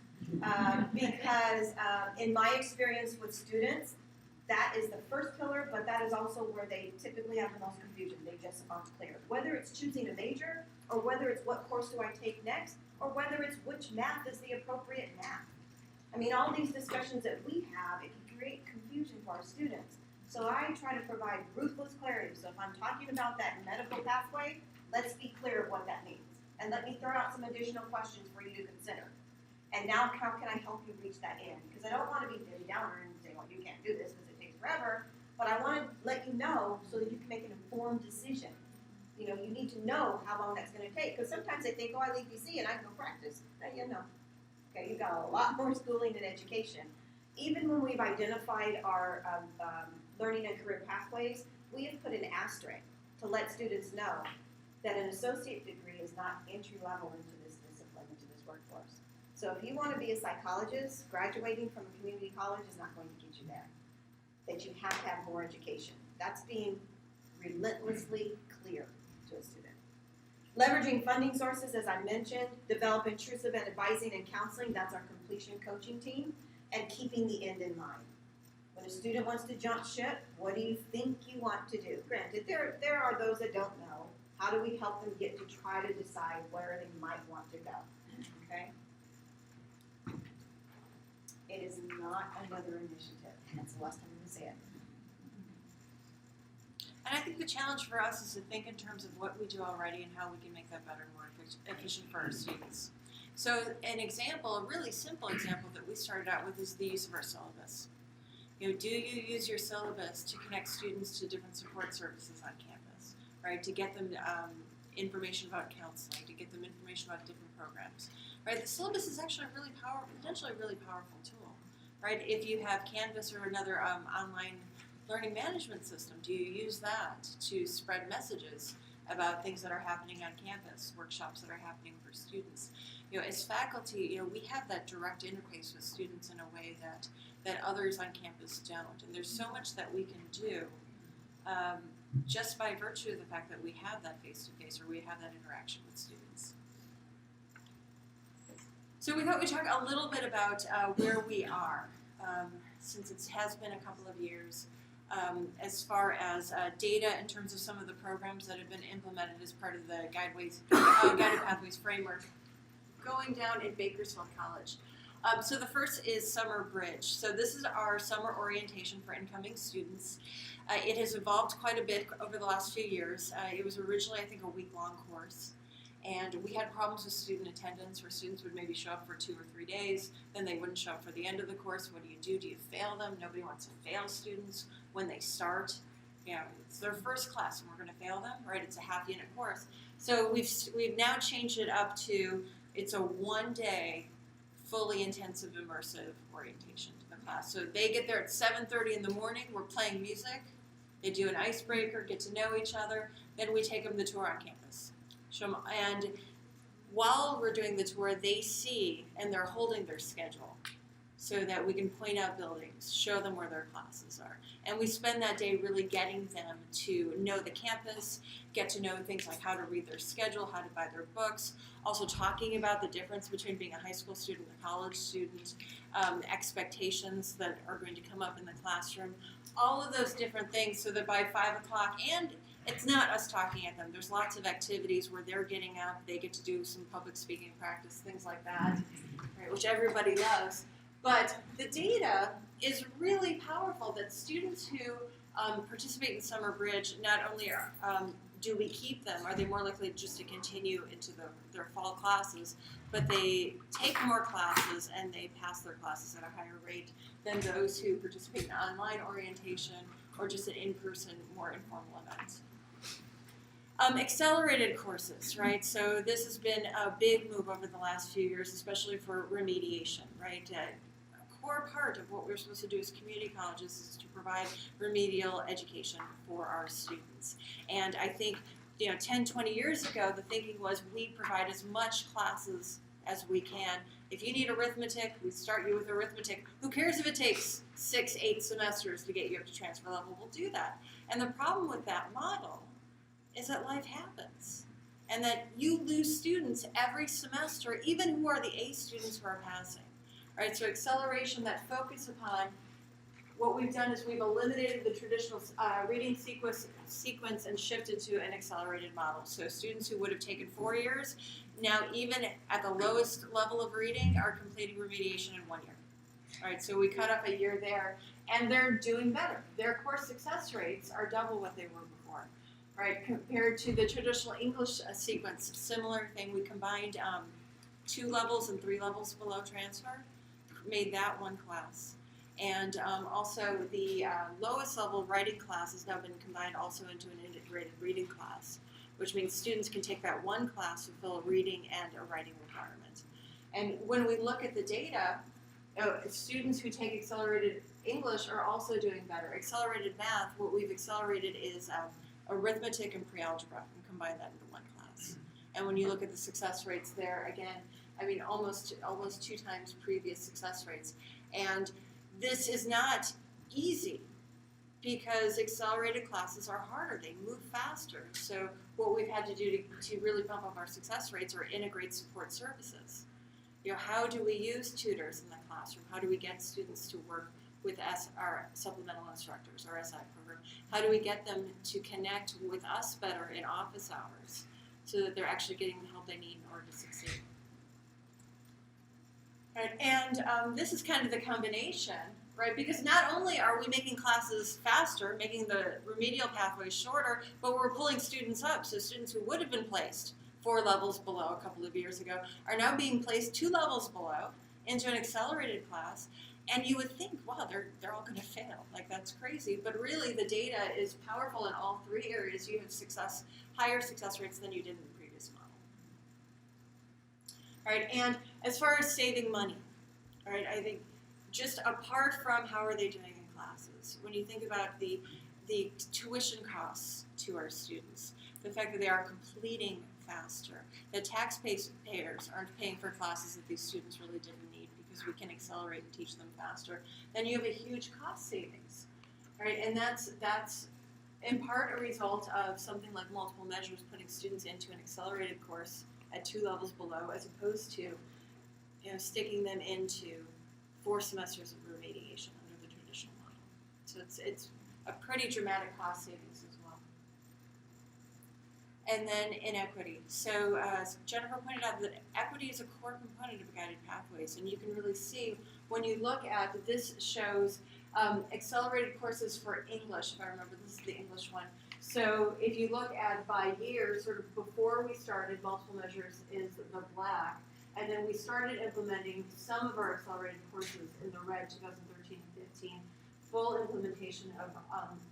because in my experience with students, that is the first pillar, but that is also where they typically have the most confusion. They just aren't clear. Whether it's choosing a major, or whether it's what course do I take next, or whether it's which math is the appropriate math. I mean, all these discussions that we have, it can create confusion for our students. So I try to provide ruthless clarity. So if I'm talking about that medical pathway, let's be clear of what that means. and let me throw out some additional questions for you to consider. And now how can I help you reach that end? Because I don't want to be Debbie Downer and say, well, you can't do this because it takes forever, but I want to let you know so that you can make an informed decision. You know, you need to know how long that's going to take, because sometimes they think, oh, I leave DC and I can go practice. Now you know. Okay, you got a lot more schooling and education. Even when we've identified our learning and career pathways, we have put an asterisk to let students know that an associate degree is not entry level into this discipline, into this workforce. So if you want to be a psychologist, graduating from a community college is not going to get you there. That you have to have more education. That's being relentlessly clear to a student. Leveraging funding sources, as I mentioned, develop intrusive and advising and counseling, that's our completion coaching team, and keeping the end in mind. When a student wants to jump ship, what do you think you want to do? Granted, there are those that don't know. How do we help them get to try to decide where they might want to go? Okay? It is not another initiative. That's the last time I'm going to say it. And I think the challenge for us is to think in terms of what we do already and how we can make that better and more efficient for our students. So an example, a really simple example that we started out with is the use of our syllabus. You know, do you use your syllabus to connect students to different support services on campus, right? To get them information about counseling, to get them information about different programs, right? The syllabus is actually a really powerful, potentially a really powerful tool, right? If you have Canvas or another online learning management system, do you use that to spread messages about things that are happening on campus, workshops that are happening for students? You know, as faculty, you know, we have that direct interface with students in a way that others on campus don't. And there's so much that we can do just by virtue of the fact that we have that face-to-face or we have that interaction with students. So we thought we'd talk a little bit about where we are, since it has been a couple of years, as far as data in terms of some of the programs that have been implemented as part of the Guided Pathways framework going down in Bakersfield College. So the first is Summer Bridge. So this is our summer orientation for incoming students. It has evolved quite a bit over the last few years. It was originally, I think, a week-long course. And we had problems with student attendance where students would maybe show up for 2 or 3 days, then they wouldn't show up for the end of the course. What do? Do you fail them? Nobody wants to fail students when they start. You know, it's their first class and we're going to fail them, right? It's a half-unit course. So we've now changed it up to it's a 1-day, fully intensive, immersive orientation to the class. So they get there at 7:30 in the morning. We're playing music. They do an icebreaker, get to know each other. Then we take them the tour on campus. And while we're doing the tour, they see and they're holding their schedule so that we can point out buildings, show them where their classes are. And we spend that day really getting them to know the campus, get to know things like how to read their schedule, how to buy their books, also talking about the difference between being a high school student and a college student, expectations that are going to come up in the classroom, all of those different things so that by 5 o'clock, and it's not us talking at them. There's lots of activities where they're getting up, they get to do some public speaking practice, things like that, right, which everybody loves. But the data is really powerful that students who participate in Summer Bridge, not only do we keep them, are they more likely just to continue into their fall classes, but they take more classes and they pass their classes at a higher rate than those who participate in online orientation or just an in-person, more informal event. Accelerated courses, right? So this has been a big move over the last few years, especially for remediation, right? A core part of what we're supposed to do as community colleges is to provide remedial education for our students. And I think, 10, 20 years ago, the thinking was we provide as much classes as we can. If you need arithmetic, we start you with arithmetic. Who cares if it takes 6, 8 semesters to get you up to transfer level? We'll do that. And the problem with that model is that life happens and that you lose students every semester, even who are the A students who are passing. Right? So acceleration, that focus upon what we've done is we've eliminated the traditional reading sequence and shifted to an accelerated model. So students who would have taken 4 years, now even at the lowest level of reading, are completing remediation in 1 year. All right, so we cut off a year there, and they're doing better. Their course success rates are double what they were before. right? Compared to the traditional English sequence, similar thing. We combined 2 levels and 3 levels below transfer, made that one class. And also the lowest level writing class has now been combined also into an integrated reading class, which means students can take that one class to fulfill a reading and a writing requirement. And when we look at the data, students who take accelerated English are also doing better. Accelerated math, what we've accelerated is arithmetic and pre-algebra and combine that into one class. And when you look at the success rates there, again, I mean almost 2 times previous success rates. And this is not easy because accelerated classes are harder, they move faster. So what we've had to do to really bump up our success rates are integrate support services. You know, how do we use tutors in the classroom? How do we get students to work with our supplemental instructors, our SI program? How do we get them to connect with us better in office hours so that they're actually getting the help they need in order to succeed? Right, and this is kind of the combination, right? Because not only are we making classes faster, making the remedial pathways shorter, but we're pulling students up. So students who would have been placed 4 levels below a couple of years ago are now being placed 2 levels below into an accelerated class. And you would think, wow, they're all going to fail. Like, that's crazy. But really, the data is powerful in all 3 areas. You have higher success rates than you did in the previous model. All right, and as far as saving money, all right, I think just apart from how are they doing in classes, when you think about the tuition costs to our students, the fact that they are completing faster, that taxpayers aren't paying for classes that these students really didn't need because we can accelerate and teach them faster, then you have a huge cost savings, right? And that's in part a result of something like multiple measures putting students into an accelerated course at 2 levels below, as opposed to, you know, sticking them into 4 semesters of remediation under the traditional model. So it's a pretty dramatic cost savings as well. And then inequity. So as Jennifer pointed out, that equity is a core component of guided pathways, and you can really see when you look at this shows accelerated courses for English. If I remember, this is the English one. So if you look at by year, sort of before we started, multiple measures is the black, and then we started implementing some of our accelerated courses in the red, 2013 and 15, full implementation of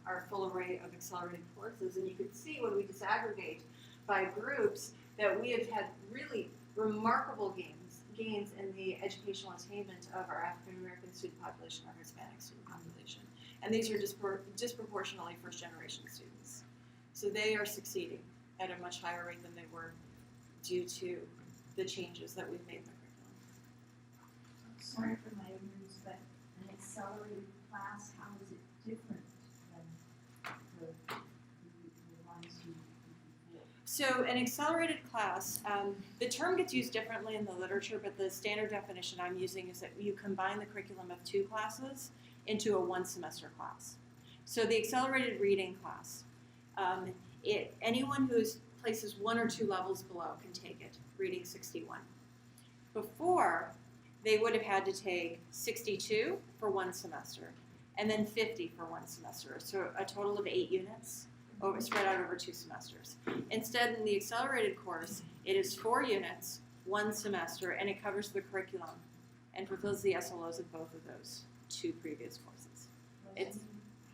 our full array of accelerated courses. And you can see when we disaggregate by groups that we have had really remarkable gains in the educational attainment of our African American student population, our Hispanic student population. And these are disproportionately first generation students. So they are succeeding at a much higher rate than they were due to the changes that we've made in the curriculum. Sorry for my ignorance, but an accelerated class, how is it different than the ones you before? So an accelerated class, the term gets used differently in the literature, but the standard definition I'm using is that you combine the curriculum of 2 classes into a 1 semester class. So the accelerated reading class, anyone who is places 1 or 2 levels below can take it, reading 61. Before, they would have had to take 62 for 1 semester, and then 50 for 1 semester, so a total of 8 units spread out over 2 semesters. Instead, in the accelerated course, it is 4 units, 1 semester, and it covers the curriculum and fulfills the SLOs of both of those 2 previous courses. It's,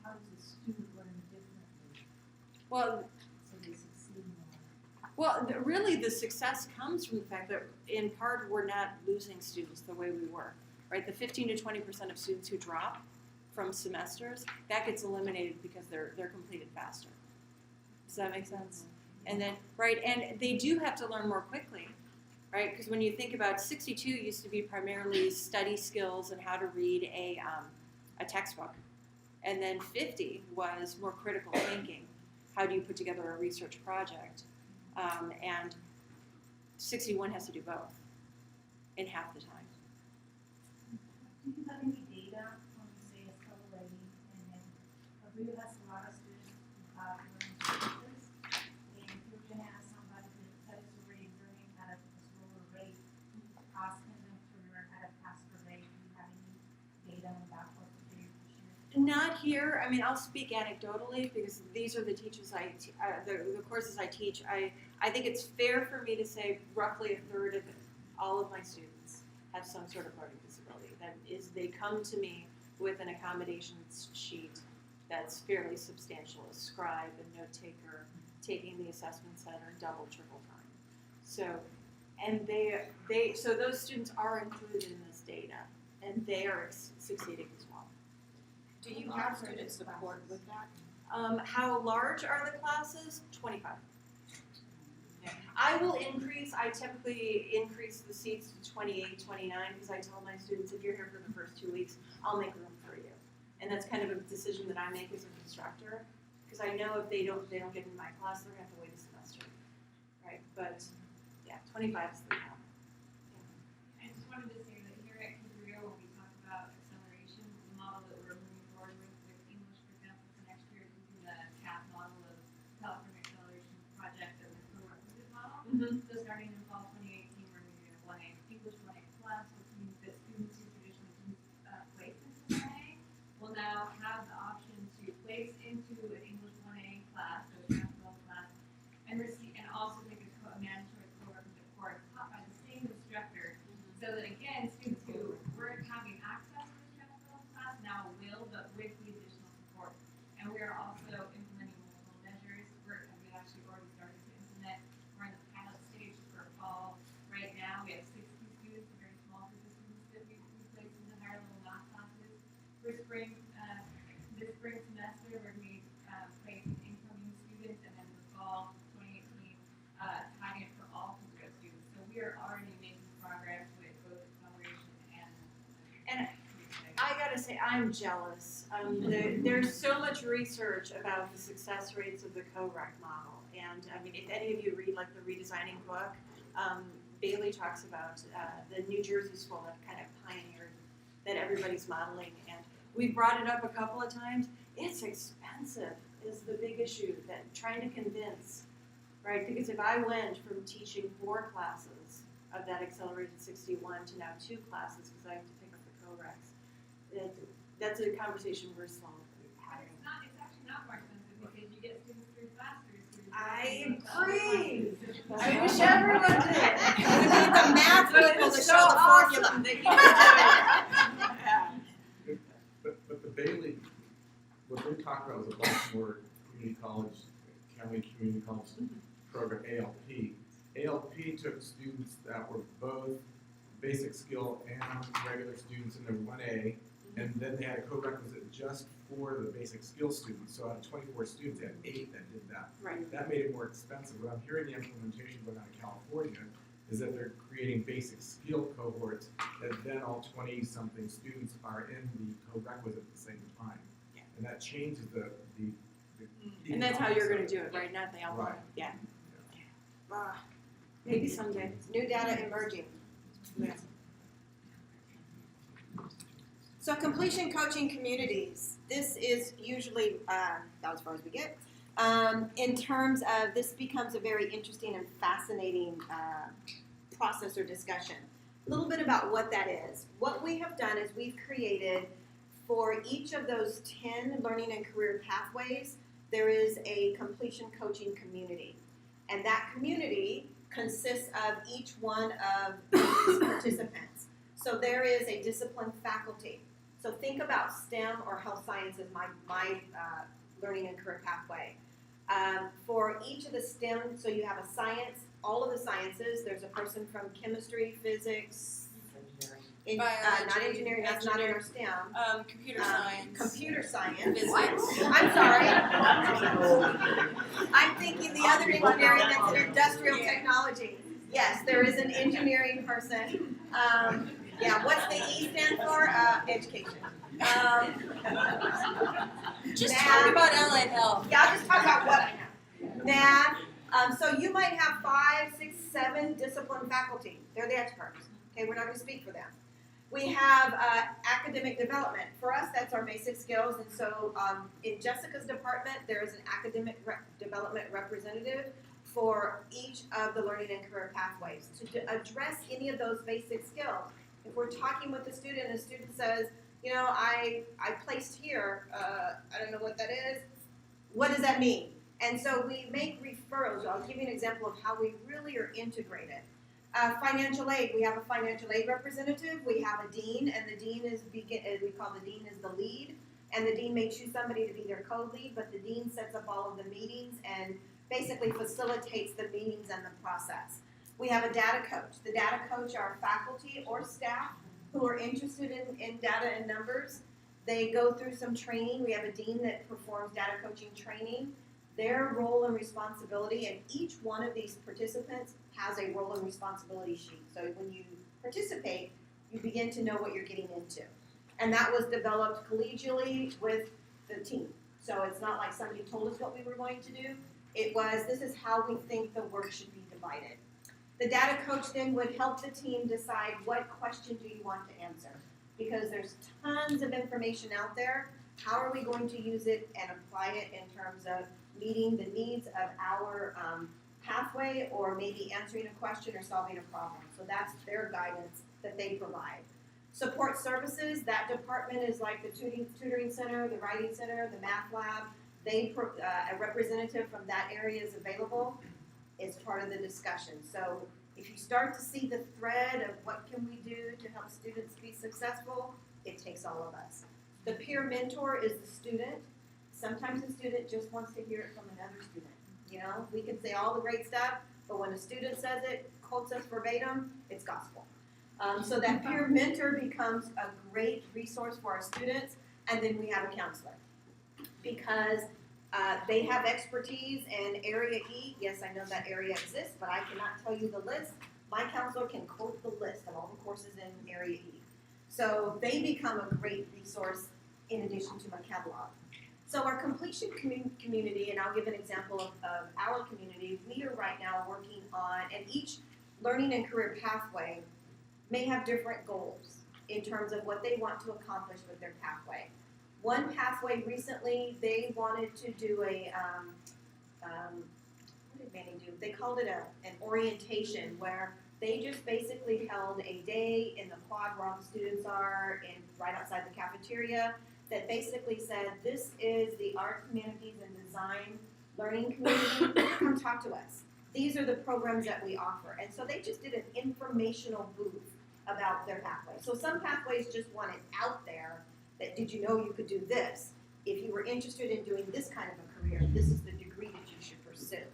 how does the student learn differently? well, So they succeed more. Well, really the success comes from the fact that in part we're not losing students the way we were, right? The 15 to 20% of students who drop from semesters, that gets eliminated because they're completed faster. Does that make sense? And then, right, and they do have to learn more quickly, right? Because when you think about 62 used to be primarily study skills and how to read a textbook. And then 50 was more critical thinking. How do you put together a research project? And 61 has to do both in half the time. Do you have any data on, say, accelerating, and then Cabrillo has a lot of students who have learning challenges, and if you're going to ask somebody that is already learning at a slower rate, asking them to learn at a faster rate, do you have any data on that or could you share? Not here. I mean, I'll speak anecdotally because these are the teachers the courses I teach. I think it's fair for me to say roughly a third of all of my students have some sort of learning disability. That is, they come to me with an accommodations sheet that's fairly substantial, a scribe, a note taker, taking the assessment center double, triple time. So, and so those students are included in this data, and they are succeeding as well. Do you have student support with that? How large are the classes? 25. I will increase, I typically increase the seats to 28, 29, because I tell my students, if you're here for the first 2 weeks, I'll make room for you. And that's kind of a decision that I make as an instructor, because I know if they don't get into my class, they're gonna have to wait a semester, right? But yeah, 25 is the count. I just wanted to say that here at Cabrillo, when we talk about acceleration, the model that we're moving forward with English, for example, for next year is using the CAP model of California Acceleration Project and the co-requisite model. So starting in fall 2018, we're moving to 1A English 1A plus, which means that students who traditionally didn't place into 1A will now have the option to place into an English 1A class, so a transferable class, and receive, and also take a mandatory co-requisite course taught by the same instructor, so that again, students who weren't having access to the transferable class now will, but with the additional support. And we are also implementing multiple measures. We've actually already started to implement. We're in the pilot stage for fall. Right now, we have 60 students, a very small group of students that we place in the higher level math classes. For spring, this spring semester, we're going to be placing incoming students, and then the fall 2018, tagging it for all Cabrillo students. So we are already making progress with both acceleration and I gotta say, I'm jealous. There's so much research about the success rates of the co-rec model. And I mean, if any of you read like the Redesigning book, Bailey talks about the New Jersey school that kind of pioneered that everybody's modeling. And we brought it up a couple of times. It's expensive is the big issue that trying to convince, right? Because if I went from teaching 4 classes of that accelerated 61 to now 2 classes because I have to pick up the co-recs, that's a conversation we're slowly having. it's actually not more expensive because you get students through faster. I agree. I wish everyone did. We need the math people to so show the formula. awesome that you do it. But the Bailey, what they talked about was a Baltimore Community College, County Community College program, ALP. ALP took students that were both basic skill and regular students in their 1A, and then they had a co-requisite just for the basic skill students. So out of 24 students, they had 8 that did that. Right. That made it more expensive. What I'm hearing the implementation going out of California is that they're creating basic skill cohorts that then all 20-something students are in the co-requisite at the same time. Yeah. And that changes the And that's how you're going to do it, right? Not the album. Right. Yeah. Maybe someday. New data emerging. Yes. So completion coaching communities. This is usually about as far as we get. In terms of this becomes a very interesting and fascinating process or discussion. A little bit about what that is. What we have done is we've created for each of those 10 learning and career pathways, there is a completion coaching community. And that community consists of each one of these participants. So there is a discipline faculty. So think about STEM or health sciences, my learning and career pathway. For each of the STEM, so you have a science, all of the sciences, there's a person from chemistry, physics, not engineering, that's not in our STEM. Computer science. Computer science. Physics. I'm sorry. I'm thinking the other engineering that's in industrial technology. Yes, there is an engineering person. Yeah, what's the E stand for? Education. Just math. talk about allied health. Yeah, I'll just talk about what I know. Math. So you might have 5, 6, 7 discipline faculty. They're the experts. Okay, we're not going to speak for them. We have academic development. For us, that's our basic skills. And so in Jessica's department, there is an academic development representative for each of the learning and career pathways to address any of those basic skills. If we're talking with the student says, you know, I placed here, I don't know what that is. What does that mean? And so we make referrals. I'll give you an example of how we really are integrated. Financial aid, we have a financial aid representative, we have a dean, and the dean is, we call the dean is the lead, and the dean may choose somebody to be their co-lead, but the dean sets up all of the meetings and basically facilitates the meetings and the process. We have a data coach. The data coach are faculty or staff who are interested in data and numbers. They go through some training. We have a dean that performs data coaching training. Their role and responsibility, and each one of these participants has a role and responsibility sheet. So when you participate, you begin to know what you're getting into. And that was developed collegially with the team. So it's not like somebody told us what we were going to do. It was, this is how we think the work should be divided. The data coach then would help the team decide what question do you want to answer. Because there's tons of information out there. How are we going to use it and apply it in terms of meeting the needs of our pathway, or maybe answering a question or solving a problem. So that's their guidance that they provide. Support services, that department is like the tutoring center, the writing center, the math lab. A representative from that area is available as part of the discussion. So if you start to see the thread of what can we do to help students be successful, it takes all of us. The peer mentor is the student. Sometimes the student just wants to hear it from another student. You know, we can say all the great stuff, but when a student says it, quotes us verbatim, it's gospel. So that peer mentor becomes a great resource for our students, and then we have a counselor. Because they have expertise in Area E. Yes, I know that area exists, but I cannot tell you the list. My counselor can quote the list of all the courses in Area E. So they become a great resource in addition to my catalog. So our completion community, and I'll give an example of our community, we are right now working on, and each learning and career pathway may have different goals in terms of what they want to accomplish with their pathway. One pathway recently, they wanted to do a, what did Manny do? They called it an orientation where they just basically held a day in the quad where all the students are and right outside the cafeteria that basically said, this is the art, humanities, and design learning community. Come talk to us. These are the programs that we offer. And so they just did an informational booth about their pathway. So some pathways just want it out there that, did you know you could do this? If you were interested in doing this kind of a career, this is the degree that you should pursue.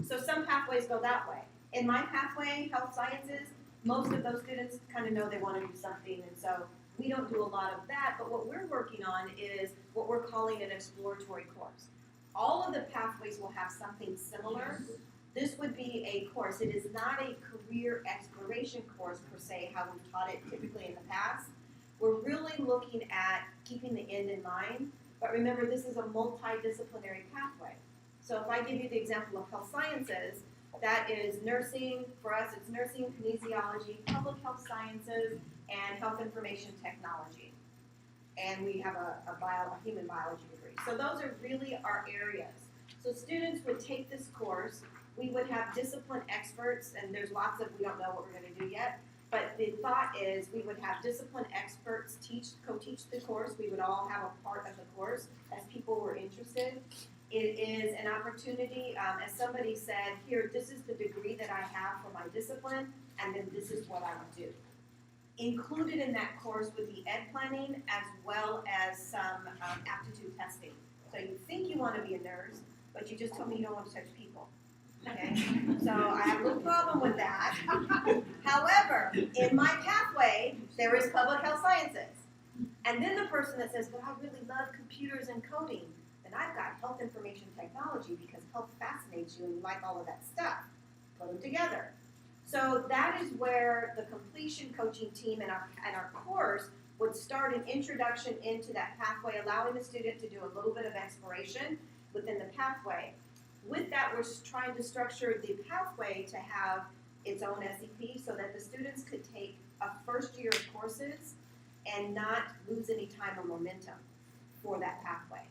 So some pathways go that way. In my pathway, health sciences, most of those students kind of know they want to do something, and so we don't do a lot of that, but what we're working on is what we're calling an exploratory course. All of the pathways will have something similar. This would be a course. It is not a career exploration course per se, how we've taught it typically in the past. We're really looking at keeping the end in mind, but remember this is a multidisciplinary pathway. So if I give you the example of health sciences, that is nursing, for us it's nursing, kinesiology, public health sciences, and health information technology. And we have a human biology degree. So those are really our areas. So students would take this course, we would have discipline experts, and there's lots of, we don't know what we're gonna do yet, but the thought is we would have discipline experts co-teach the course. We would all have a part of the course as people were interested. It is an opportunity, as somebody said, here, this is the degree that I have for my discipline, and then this is what I would do. Included in that course would be ed planning as well as some aptitude testing. So you think you want to be a nurse, but you just told me you don't want to touch people. Okay? So I have a little problem with that. However, in my pathway, there is public health sciences. And then the person that says, but I really love computers and coding, then I've got health information technology because health fascinates you and you like all of that stuff. Put them together. So that is where the completion coaching team and our course would start an introduction into that pathway, allowing the student to do a little bit of exploration within the pathway. With that, we're trying to structure the pathway to have its own SEP so that the students could take a first year of courses and not lose any time or momentum for that pathway.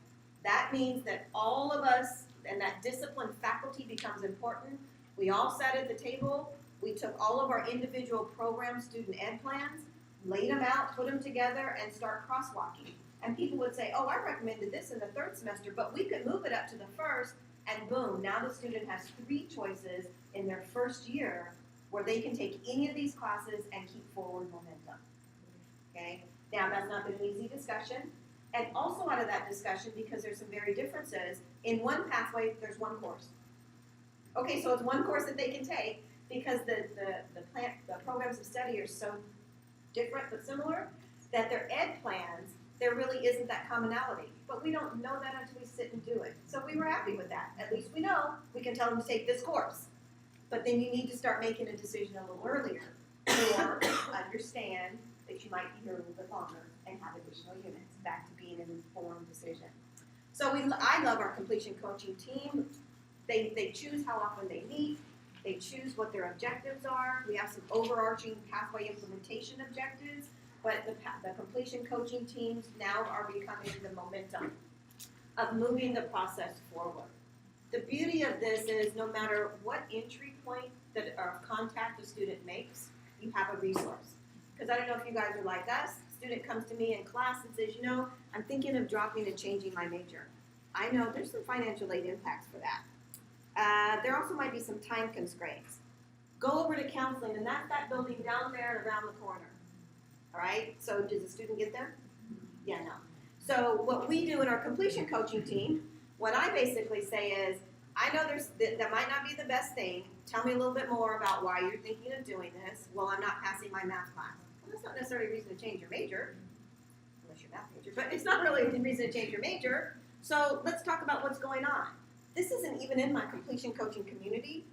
That means that all of us and that disciplined faculty becomes important. We all sat at the table. We took all of our individual program student ed plans. laid them out, put them together, and start crosswalking. And people would say, oh, I recommended this in the third semester, but we could move it up to the first, and boom, now the student has 3 choices in their first year where they can take any of these classes and keep forward momentum. Okay? Now, that's not been an easy discussion. And also out of that discussion, because there's some very differences, in one pathway, there's one course. Okay, so it's one course that they can take because the programs of study are so different but similar that their ed plans, there really isn't that commonality. But we don't know that until we sit and do it. So we were happy with that. At least we know we can tell them to take this course. But then you need to start making a decision a little earlier or understand that you might be here a little bit longer and have additional units, back to being an informed decision. So I love our completion coaching team. They choose how often they meet. They choose what their objectives are. We have some overarching pathway implementation objectives, but the completion coaching teams now are becoming the momentum of moving the process forward. The beauty of this is no matter what entry point that or contact a student makes, you have a resource. Because I don't know if you guys are like us. A student comes to me in class and says, you know, I'm thinking of dropping and changing my major. I know there's some financial aid impacts for that. There also might be some time constraints. Go over to counseling, and that's that building down there and around the corner. All right? So does the student get there? Yeah, no. So what we do in our completion coaching team, what I basically say is, I know that might not be the best thing. Tell me a little bit more about why you're thinking of doing this. Well, I'm not passing my math class. Well, that's not necessarily a reason to change your major, unless you're a math major, but it's not really a reason to change your major. So let's talk about what's going on. This isn't even in my completion coaching community,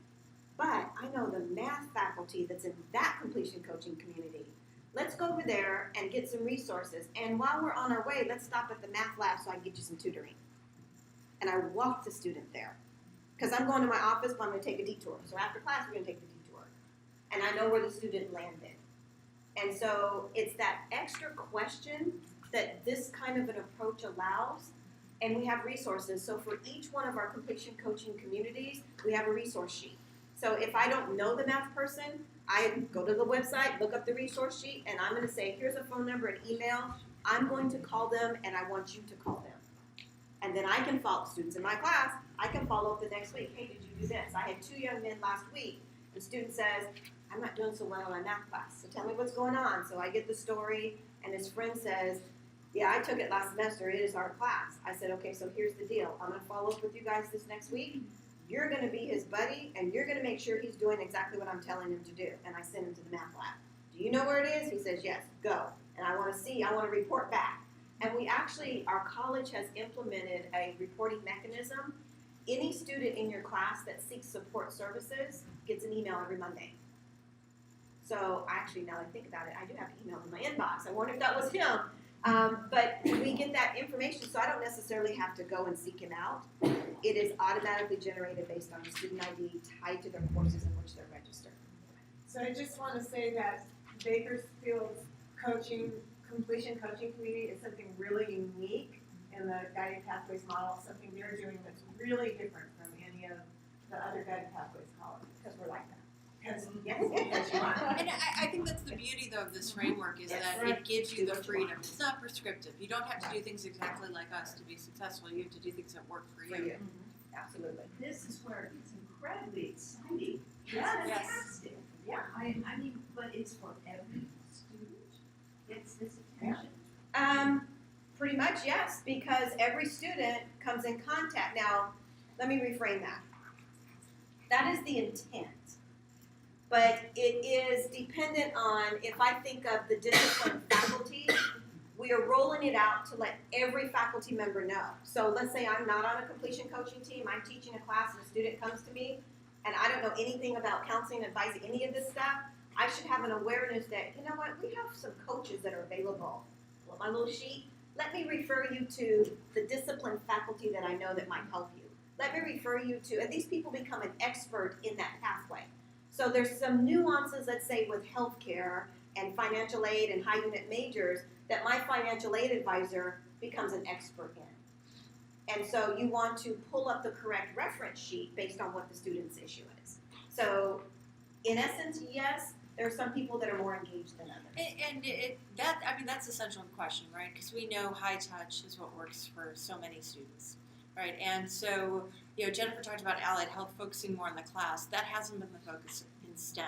but I know the math faculty that's in that completion coaching community. Let's go over there and get some resources. And while we're on our way, let's stop at the math lab so I can get you some tutoring. And I walk the student there. Because I'm going to my office, but I'm going to take a detour. So after class, we're going to take the detour. And I know where the student landed. And so it's that extra question that this kind of an approach allows. And we have resources. So for each one of our completion coaching communities, we have a resource sheet. So if I don't know the math person, I go to the website, look up the resource sheet, and I'm going to say, here's a phone number and email. I'm going to call them, and I want you to call them. And then I can follow students in my class. I can follow up the next week. Hey, did you do this? I had 2 young men last week. The student says, I'm not doing so well in my math class. So tell me what's going on. So I get the story, and his friend says, yeah, I took it last semester. It is our class. I said, okay, so here's the deal. I'm going to follow up with you guys this next week. You're going to be his buddy, and you're going to make sure he's doing exactly what I'm telling him to do. And I send him to the math lab. Do you know where it is? He says, yes, go. And I want to report back. And we actually, our college has implemented a reporting mechanism. Any student in your class that seeks support services gets an email every Monday. So actually, now that I think about it, I do have email in my inbox. I wonder if that was him. But we get that information, so I don't necessarily have to go and seek him out. It is automatically generated based on the student ID tied to their courses in which they're registered. So I just want to say that Bakersfield's completion coaching community is something really unique in the Guided Pathways model, something they're doing that's really different from any of the other Guided Pathways colleges. Because we're like that. Because you are. And I think that's the beauty, though, of this framework is that it gives you the freedom. It's not prescriptive. You don't have to do things exactly like us to be successful. You have to do things that work for you. Absolutely. This is where it's incredibly exciting. Yes. Fantastic. Yeah, I mean, but it's for every student gets this attention. Pretty much, yes, because every student comes in contact. Now, let me reframe that. That is the intent. But it is dependent on, if I think of the discipline faculty, we are rolling it out to let every faculty member know. So let's say I'm not on a completion coaching team, I'm teaching a class and a student comes to me, and I don't know anything about counseling, advising, any of this stuff. I should have an awareness that, you know what, we have some coaches that are available. Well, my little sheet, let me refer you to the discipline faculty that I know that might help you. Let me refer you to, and these people become an expert in that pathway. So there's some nuances, let's say, with healthcare and financial aid and high unit majors that my financial aid advisor becomes an expert in. And so you want to pull up the correct reference sheet based on what the student's issue is. So in essence, yes, There are some people that are more engaged than others. That's essential question, right? Because we know high touch is what works for so many students, right? And so, Jennifer talked about allied health focusing more on the class. That hasn't been the focus in STEM.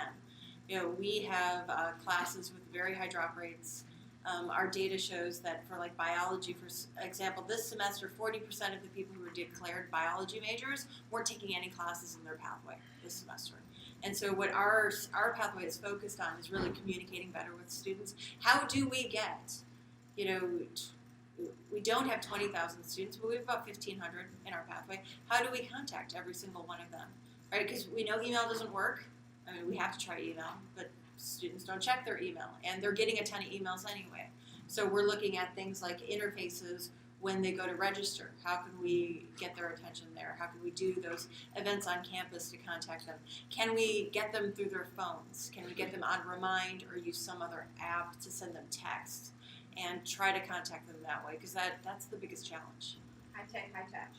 We have classes with very high drop rates. Our data shows that for like biology, for example, this semester, 40% of the people who were declared biology majors weren't taking any classes in their pathway this semester. And so what our pathway is focused on is really communicating better with students. How do we get, we don't have 20,000 students, but we have about 1,500 in our pathway. How do we contact every single one of them, right? Because we know email doesn't work. I mean, we have to try email, but students don't check their email, and they're getting a ton of emails anyway. So we're looking at things like interfaces when they go to register. How can we get their attention there? How can we do those events on campus to contact them? Can we get them through their phones? Can we get them on Remind or use some other app to send them text and try to contact them that way? Because that's the biggest challenge. High tech, high touch.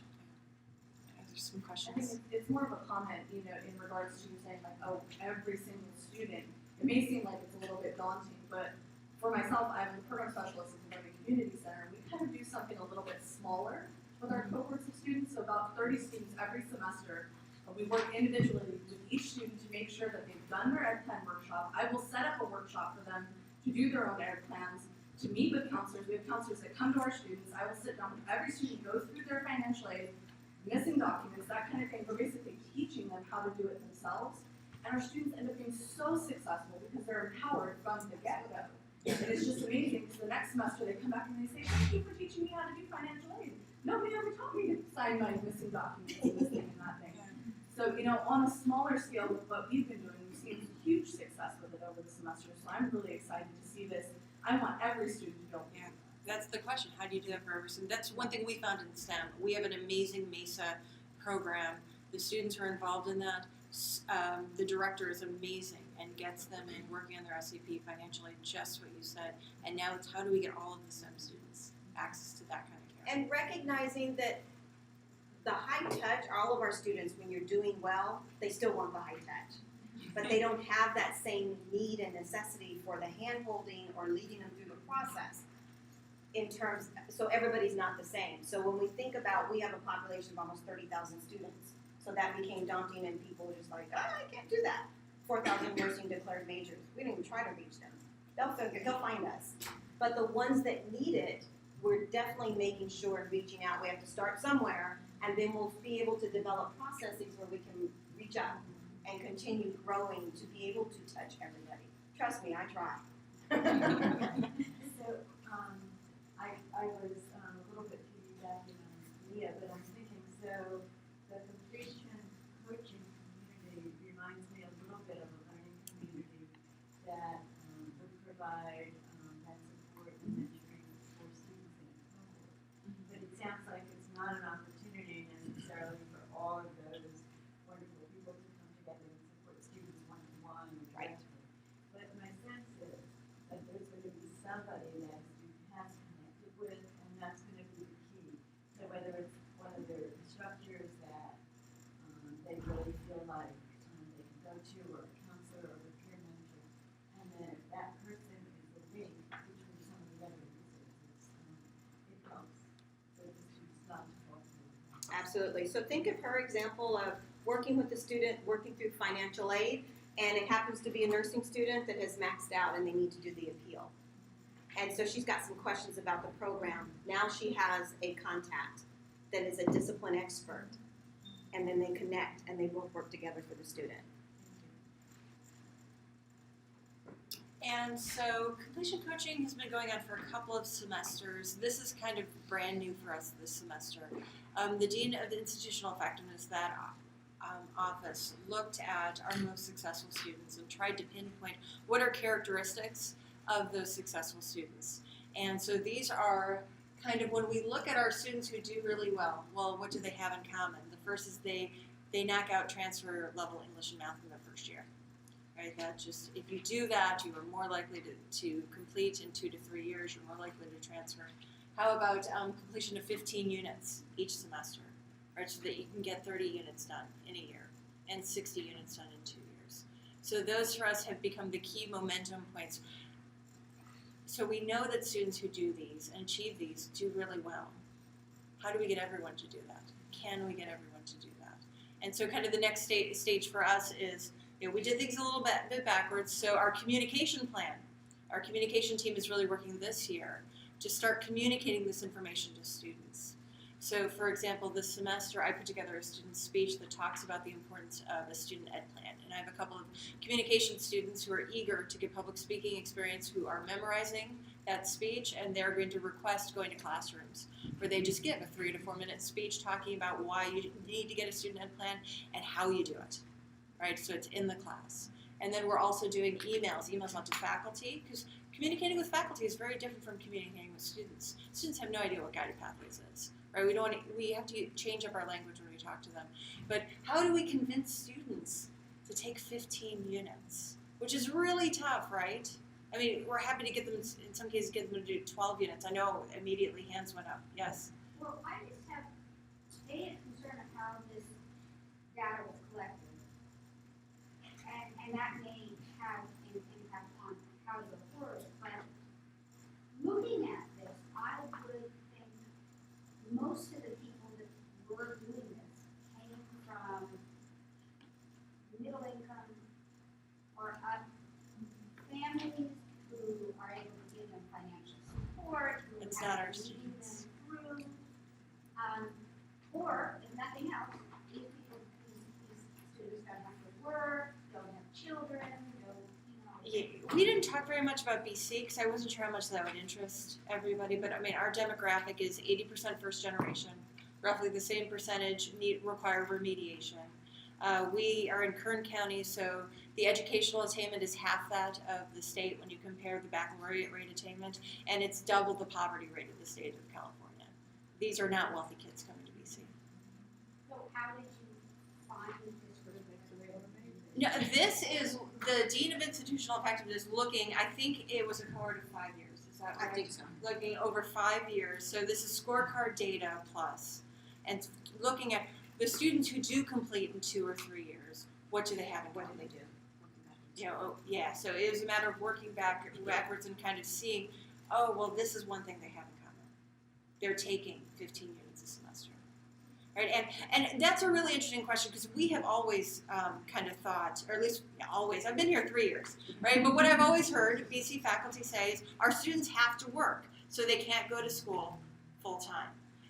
There's some I think questions. it's more of a comment, in regards to you saying like, oh, every single student. It may seem like it's a little bit daunting, but for myself, I'm a program specialist at the Learning Community Center. We kind of do something a little bit smaller with our cohorts of students, so about 30 students every semester. We work individually with each student to make sure that they've done their Ed Plan workshop. I will set up a workshop for them to do their own Ed Plans, to meet with counselors. We have counselors that come to our students. I will sit down with every student, go through their financial aid, missing documents, that kind of thing. We're basically teaching them how to do it themselves. And our students end up being so successful because they're empowered from the get-go. And it's just amazing because the next semester they come back and they say, thank you for teaching me how to do financial aid. Nobody ever taught me to sign my missing documents and this thing and that thing. So, on a smaller scale with what we've been doing, we've seen huge success with it over the semester. So I'm really excited to see this. I want every student to go. Yeah, that's the question. How do you do that for every student? That's one thing we found in STEM. We have an amazing MESA program. The students who are involved in that. The director is amazing and gets them in working on their SAP financially, just what you said. And now it's how do we get all of the STEM students access to that kind of care? And recognizing that the high touch, all of our students, when you're doing well, they still want the high touch. But they don't have that same need and necessity for the hand holding or leading them through the process. So everybody's not the same. So when we think about, we have a population of almost 30,000 students. So that became daunting and people were just like, I can't do that. 4,000 nursing declared majors. We didn't even try to reach them. They'll find us. But the ones that need it, we're definitely making sure and reaching out. We have to start somewhere, and then we'll be able to develop processes where we can reach out and continue growing to be able to touch everybody. Trust me, I try. So, I was a little bit piggybacking on Leah, but I'm thinking, so the completion coaching community reminds me a little bit of a learning community that would provide that support and mentoring for students in a cohort. But it sounds like it's not an opportunity necessarily for all of those wonderful people to come together and support students one-to-one or directly. But my sense is that there's going to be somebody that a student has connected with, and that's going to be the key. So whether it's one of their instructors that they really feel like they can go to, or a counselor, or a peer mentor, and then if that person is the link between some of the other resources, it helps for the students not to fall through. Absolutely. So think of her example of working with the student, working through financial aid, and it happens to be a nursing student that has maxed out and they need to do the appeal. And so she's got some questions about the program. Now she has a contact that is a discipline expert, and then they connect and they both work together for the student. And so completion coaching has been going on for a couple of semesters. This is kind of brand new for us this semester. The Dean of the Institutional Effectiveness, that office, looked at our most successful students and tried to pinpoint what are characteristics of those successful students. And so these are kind of when we look at our students who do really well, what do they have in common? The first is they knock out transfer level English and math in their first year. Right? That just, if you do that, you are more likely to complete in 2 to 3 years. You're more likely to transfer. How about completion of 15 units each semester, right? So that you can get 30 units done in a year and 60 units done in 2 years. So those for us have become the key momentum points. So we know that students who do these and achieve these do really well. How do we get everyone to do that? Can we get everyone to do that? And so kind of the next stage for us is, we did things a little bit backwards. So our communication plan, our communication team is really working this year to start communicating this information to students. So for example, this semester I put together a student speech that talks about the importance of a student ed plan. And I have a couple of communication students who are eager to get public speaking experience who are memorizing that speech, and they're going to request going to classrooms where they just give a 3 to 4 minute speech talking about why you need to get a student ed plan and how you do it, right? So it's in the class. And then we're also doing emails out to faculty, because communicating with faculty is very different from communicating with students. Students have no idea what Guided Pathways is, right? We have to change up our language when we talk to them. But how do we convince students to take 15 units, which is really tough, right? I mean, we're happy to get them, in some cases, get them to do 12 units. I know immediately hands went up. Yes? Well, I just have a concern of how this data was collected. And that may have an impact on how to go forward, but looking at this, I would think most of the people that were doing this came from middle income or up families who are able to give them financial support, who It's have not our to lead them students. through, or if nothing else, these students don't have to work, don't have children, Yeah, we didn't talk very much about BC because I wasn't sure how much that would interest everybody, but I mean, our demographic is 80% first generation, roughly the same percentage require remediation. We are in Kern County, so the educational attainment is half that of the state when you compare the baccalaureate rate attainment, and it's double the poverty rate of the state of California. These are not wealthy kids coming to BC. So how did you find this group? No, this is the Dean of Institutional Effectiveness looking, I think it was a cohort of 5 years. Is that right? I think so. Looking over 5 years. So this is scorecard data plus. And looking at the students who do complete in 2 or 3 years, what do they have and what do they do? Yeah, so it was a matter of working backwards and kind of seeing, oh, well, this is one thing they have in common. They're taking 15 units a semester. Right, and that's a really interesting question because we have always kind of thought, or at least always, I've been here 3 years, right? But what I've always heard BC faculty say is our students have to work, so they can't go to school full time.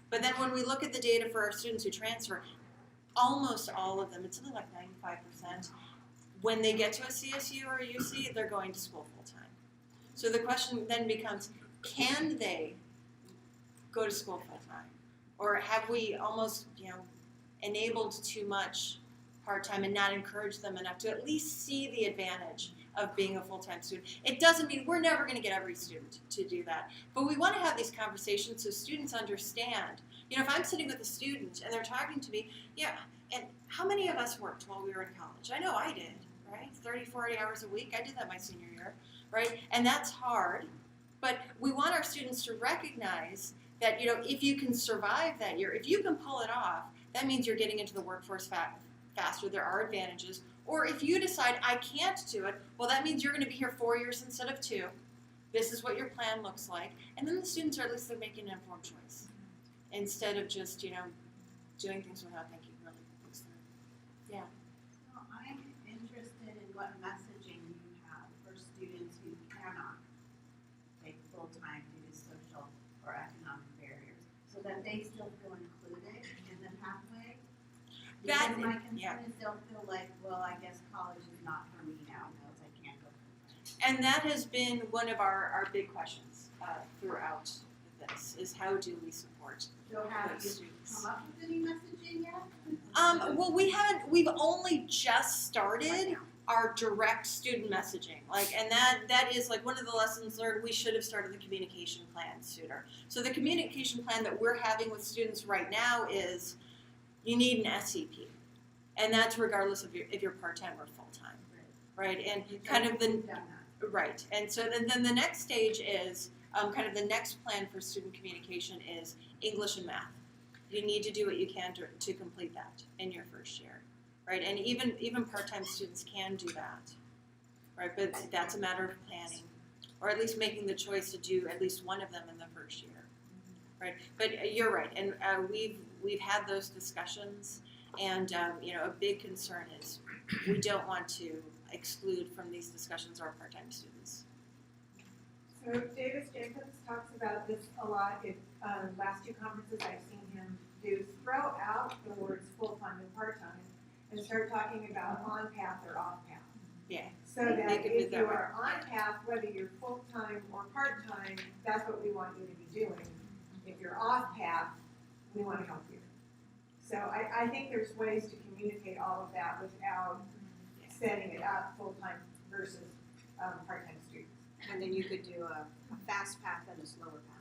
But then when we look at the data for our students who transfer, almost all of them, it's something like 95%, when they get to a CSU or a UC, they're going to school full time. So the question then becomes, can they go to school full time? Or have we almost, enabled too much part-time and not encouraged them enough to at least see the advantage of being a full-time student? It doesn't mean we're never going to get every student to do that, but we want to have these conversations so students understand. If I'm sitting with a student and they're talking to me, and how many of us worked while we were in college? I know I did, right? 30, 40 hours a week. I did that my senior year, right? And that's hard, but we want our students to recognize that, if you can survive that year, if you can pull it off, that means you're getting into the workforce faster. There are advantages. Or if you decide, I can't do it, well, that means you're going to be here 4 years instead of 2. This is what your plan looks like. And then the students are at least they're making an informed choice instead of just, doing things without thinking really things through. Yeah. Well, I'm interested in what messaging you have for students who cannot take full-time due to social or economic barriers, so that they still feel included in the pathway. Because my concern is they'll feel like, well, I guess college is not for me now because I can't go full-time. And that has been one of our big questions throughout this, is how do we support So have those you students? come up with any messaging yet? Well, we've only just started our direct student messaging. And that is one of the lessons learned. We should have started the communication plan sooner. So the communication plan that we're having with students right now is you need an SCP. And that's regardless of if you're part-time or full-time. Right? And kind of right. And so then the next stage is kind of the next plan for student communication is English and math. You need to do what you can to complete that in your first year, right? And even part-time students can do that. right? But that's a matter of planning, or at least making the choice to do at least one of them in the first year, right? But you're right, and we've had those discussions, and a big concern is we don't want to exclude from these discussions our part-time students. So Davis Jacobs talks about this a lot. Last two conferences I've seen him do, throw out the words full-time and part-time and start talking about on-path or off-path. Yeah. So that Make it if that you way. are on-path, whether you're full-time or part-time, that's what we want you to be doing. If you're off-path, we want to help you. So I think there's ways to communicate all of that without setting it up full-time versus part-time students. And then you could do a fast path and a slower path.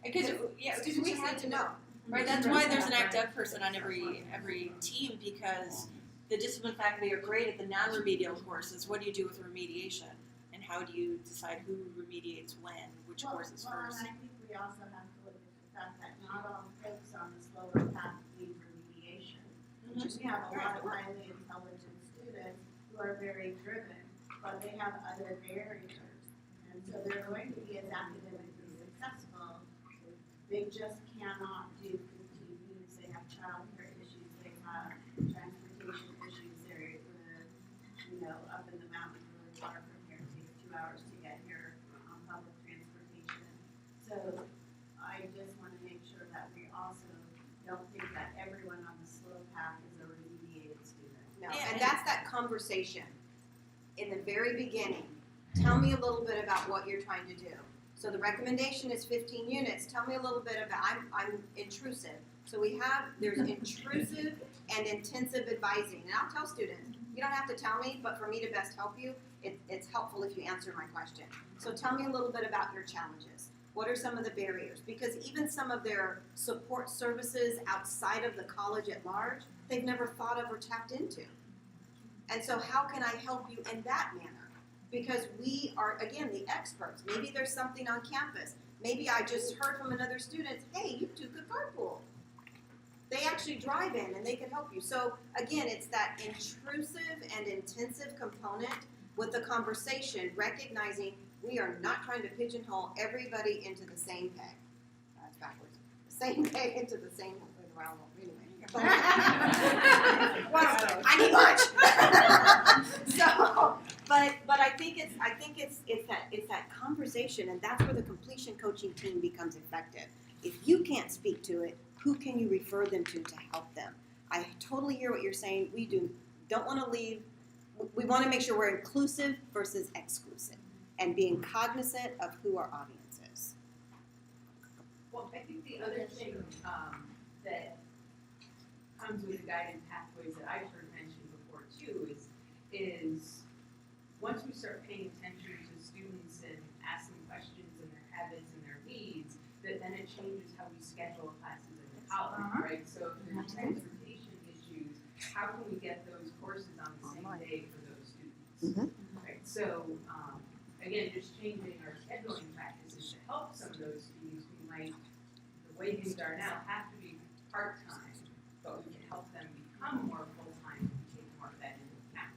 Because Students just need to know. Right, that's why there's an act ed person on every team, because the discipline faculty are great at the non-remedial courses. What do you do with remediation? And how do you decide who remediates when, which courses first? And I think we also have to look at the fact that not all folks on the slower path need remediation. We have a lot of highly intelligent students who are very driven, but they have other barriers. And so they're going to be as academically successful. They just cannot do 15 units. They have childcare issues. They have transportation issues. They're up in the mountains really far from here. It takes 2 hours to get here on public transportation. So I just want to make sure that we also don't think that everyone on the slow path is a remediated student. No, and that's that conversation in the very beginning. Tell me a little bit about what you're trying to do. So the recommendation is 15 units. Tell me a little bit about, I'm intrusive. So there's intrusive and intensive advising. And I'll tell students, you don't have to tell me, but for me to best help you, it's helpful if you answer my question. So tell me a little bit about your challenges. What are some of the barriers? Because even some of their support services outside of the college at large, they've never thought of or tapped into. And so how can I help you in that manner? Because we are, again, the experts. Maybe there's something on campus. Maybe I just heard from another student, hey, you two could carpool. They actually drive in and they can help you. So again, it's that intrusive and intensive component with the conversation, recognizing we are not trying to pigeonhole everybody into the same peg. That's backwards. Same peg into the same round. Anyway. I need lunch. So, but I think it's that conversation, and that's where the completion coaching team becomes effective. If you can't speak to it, who can you refer them to help them? I totally hear what you're saying. We don't want to leave. We want to make sure we're inclusive versus exclusive, and being cognizant of who our audience is. Well, I think the other thing that comes with the guided pathways that I've heard mentioned before too is once we start paying attention to students and asking questions and their habits and their needs, that then it changes how we schedule classes in the college, right? So if there's transportation issues, how can we get those courses on the same day for those students? Right. So again, just changing our scheduling practices to help some of those students who might, the way things are now, have to be part-time, but we can help them become more full-time and take more of that into account.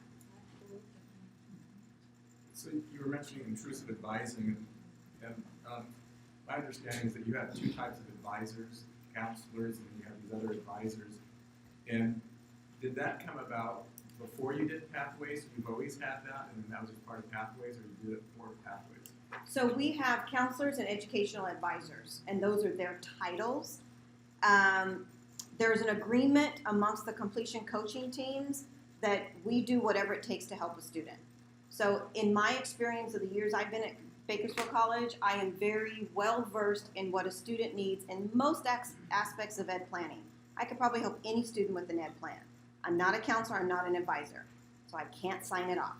So you were mentioning intrusive advising, and my understanding is that you have two types of advisors, counselors, and you have these other advisors. And did that come about before you did Pathways? You've always had that, and that was just part of Pathways, or you did it for Pathways? So we have counselors and educational advisors, and those are their titles. There's an agreement amongst the completion coaching teams that we do whatever it takes to help a student. So in my experience of the years I've been at Bakersfield College, I am very well versed in what a student needs in most aspects of ed planning. I could probably help any student with an ed plan. I'm not a counselor, I'm not an advisor, so I can't sign it off.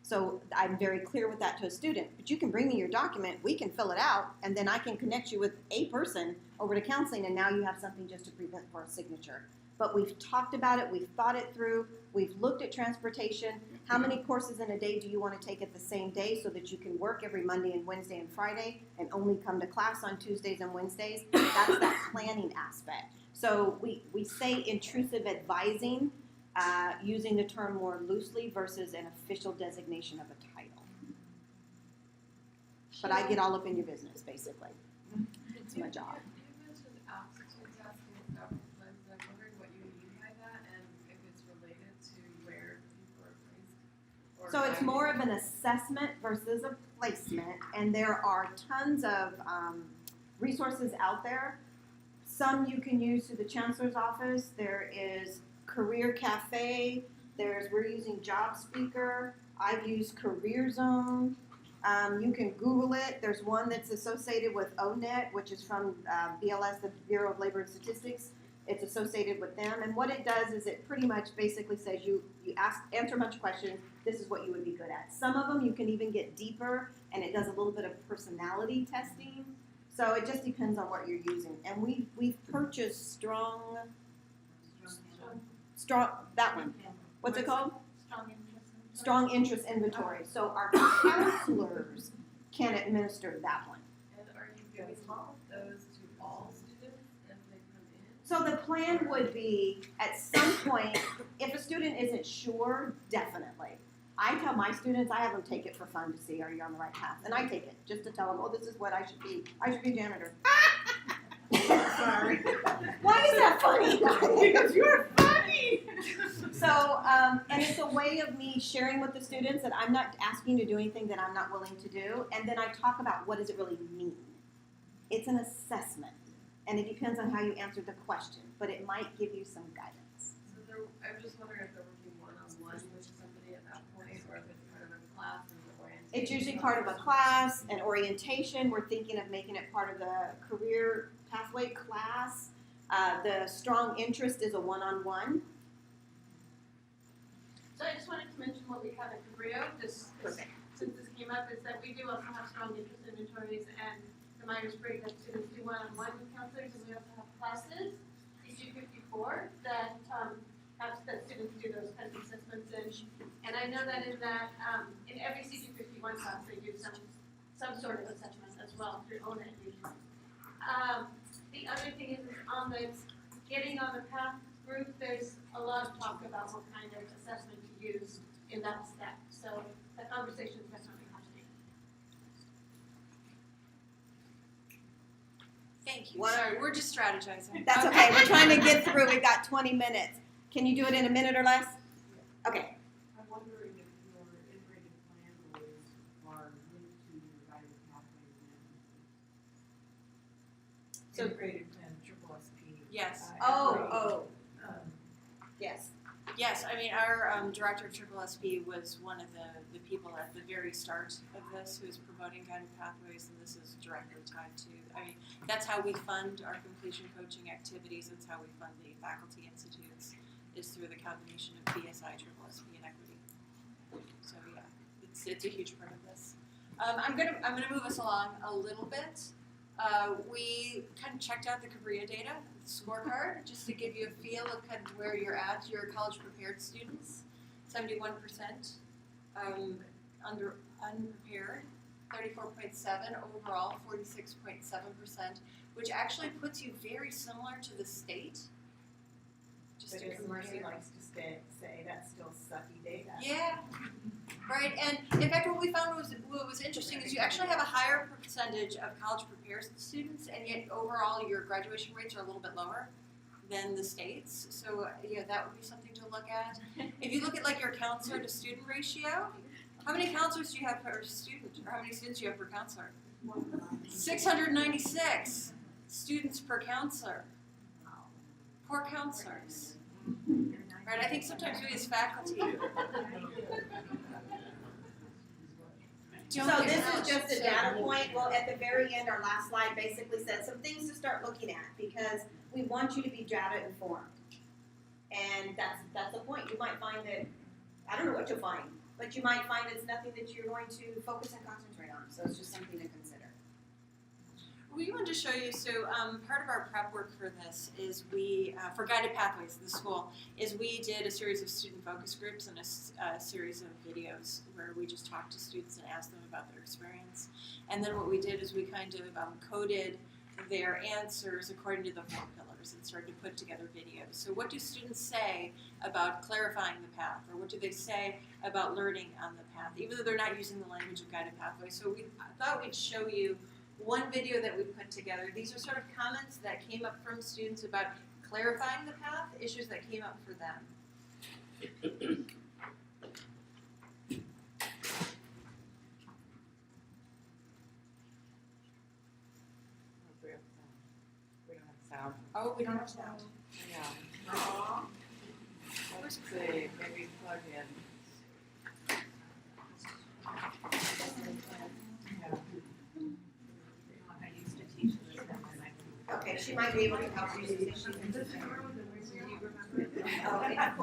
So I'm very clear with that to a student, but you can bring me your document, we can fill it out, and then I can connect you with a person over to counseling, and now you have something just to present for a signature. But we've talked about it, we've thought it through, we've looked at transportation. How many courses in a day do you want to take at the same day so that you can work every Monday and Wednesday and Friday and only come to class on Tuesdays and Wednesdays? That's that planning aspect. So we say intrusive advising, using the term more loosely versus an official designation of a title. But I get all up in your business, basically. It's my job. You mentioned aptitude testing and stuff, and I'm wondering what you mean by that and if it's related to where people are placed. Or So it's how more you- of an assessment versus a placement, and there are tons of resources out there. Some you can use through the Chancellor's Office. There is Career Cafe. We're using Job Speaker. I've used Career Zone. You can Google it. There's one that's associated with ONET, which is from BLS, the Bureau of Labor and Statistics. It's associated with them, and what it does is it pretty much basically says you answer a bunch of questions. This is what you would be good at. Some of them you can even get deeper, and it does a little bit of personality testing. So it just depends on what you're using. And we've purchased strong that one. What's it called? Strong interest inventory. So our counselors can administer that one. And are you giving those to all students as they come in? So the plan would be, at some point, if a student isn't sure, definitely. I tell my students, I have them take it for fun to see, are you on the right path? And I take it, just to tell them, oh, this is what I should be. I should be janitor. Sorry. Why is that funny? Because you're funny. So, and it's a way of me sharing with the students that I'm not asking you to do anything that I'm not willing to do. And then I talk about what does it really mean. It's an assessment. And it depends on how you answered the question. But it might give you some guidance. So I'm just wondering if they're working one-on-one with somebody at that point, or if it's part of a class and the orientation. It's usually part of a class, an orientation. We're thinking of making it part of the career pathway class. The strong interest is a one-on-one. So I just wanted to mention what we have at Cabrillo, just since this came up, is that we do also have strong interest inventories, and the Myers-Briggs that students do one-on-one with counselors, and we also have classes, CG 54, that that students do those kinds of assessments in. And I know that in every CG 51 class, they do some sort of assessment as well through ONET usually. The other thing is on the getting on the path group, there's a lot of talk about what kind of assessment to use in that step. So the conversation is definitely happening. Thank you. Sorry, we're just strategizing. That's okay. We're trying to get through. We've got 20 minutes. Can you do it in a minute or less? Okay. I'm wondering if your integrated plan goals are linked to your guided pathways and So integrated plan, triple SP. Yes. Yes. Yes, I mean, our director of Triple SP was one of the people at the very start of this who is promoting guided pathways, and this is directly tied to, I mean, that's how we fund our completion coaching activities, that's how we fund the faculty institutes, is through the combination of BSI, Triple SP, and equity. So yeah, it's a huge part of this. I'm gonna move us along a little bit. We kind of checked out the Cabrillo data, the scorecard, just to give you a feel of kind of where you're at. Your college prepared students, 71%, unprepared, 34.7 overall, 46.7%, which actually puts you very similar to the state. Just But to as compare. Marcy likes to say, that's still sucky data. Yeah, right. And in fact, what we found what was interesting is you actually have a higher percentage of college prepared students, and yet overall your graduation rates are a little bit lower than the states. So yeah, that would be something to look at. If you look at like your counselor to student ratio, how many counselors do you have per student, or how many students do you have per counselor? 696 students per counselor. Poor counselors. Right, I think sometimes we as faculty. So this is just a data point. Well, at the very end, our last slide basically said some things to start looking at because we want you to be data informed. And that's the point. You might find that, I don't know what you'll find, but you might find it's nothing that you're going to focus and concentrate on. So it's just something to consider. We wanted to show you, so part of our prep work for this is we, for Guided Pathways, the school, is we did a series of student focus groups and a series of videos where we just talked to students and asked them about their experience. And then what we did is we kind of coded their answers according to the 4 pillars and started to put together videos. So what do students say about clarifying the path, or what do they say about learning on the path, even though they're not using the language of guided pathways? So I thought we'd show you one video that we put together. These are sort of comments that came up from students about clarifying the path, issues that came up for them. We don't have sound. Oh, we don't have sound. Yeah. Where's Let's see, maybe plug in. Okay, she might be able to help you see she's in the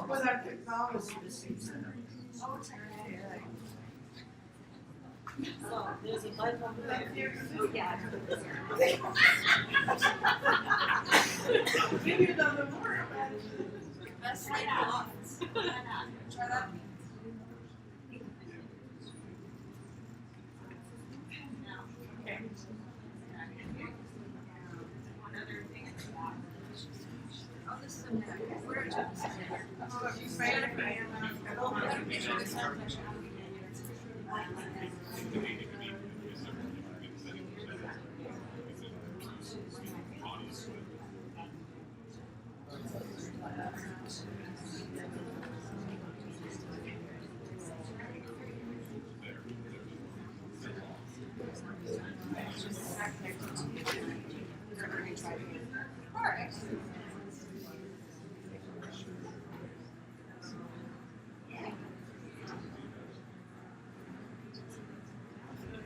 With our technology. So there's a button over there. Yeah. Give you the more. Best thing lots. Try that. Oh, this is so bad. Where are all right.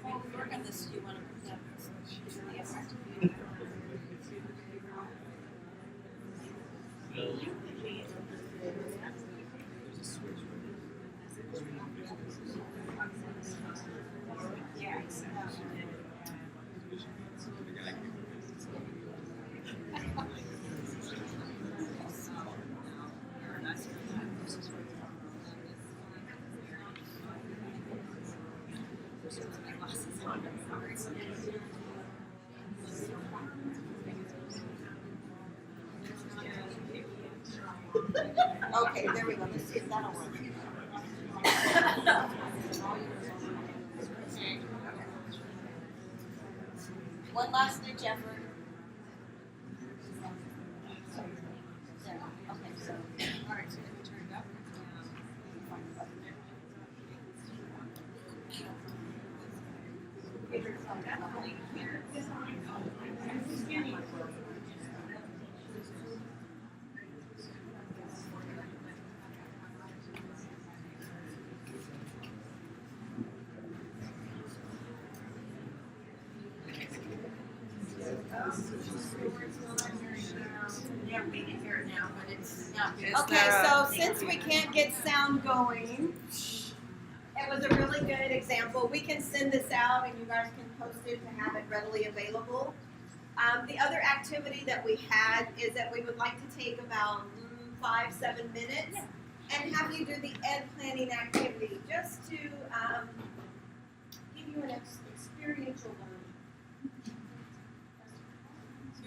While we work on this, do you want to put that in the effort? Okay, there we go. Let's see if that'll work. One last stitch effort. There. Okay, so. All right, so can we turn it up? Yeah, we can hear it now, but it's not good. Okay, so since we can't get sound going, it was a really good example. We can send this out and you guys can post it to have it readily available. The other activity that we had is that we would like to take about 5-7 minutes and have you do the ed planning activity just to give you an experiential learning.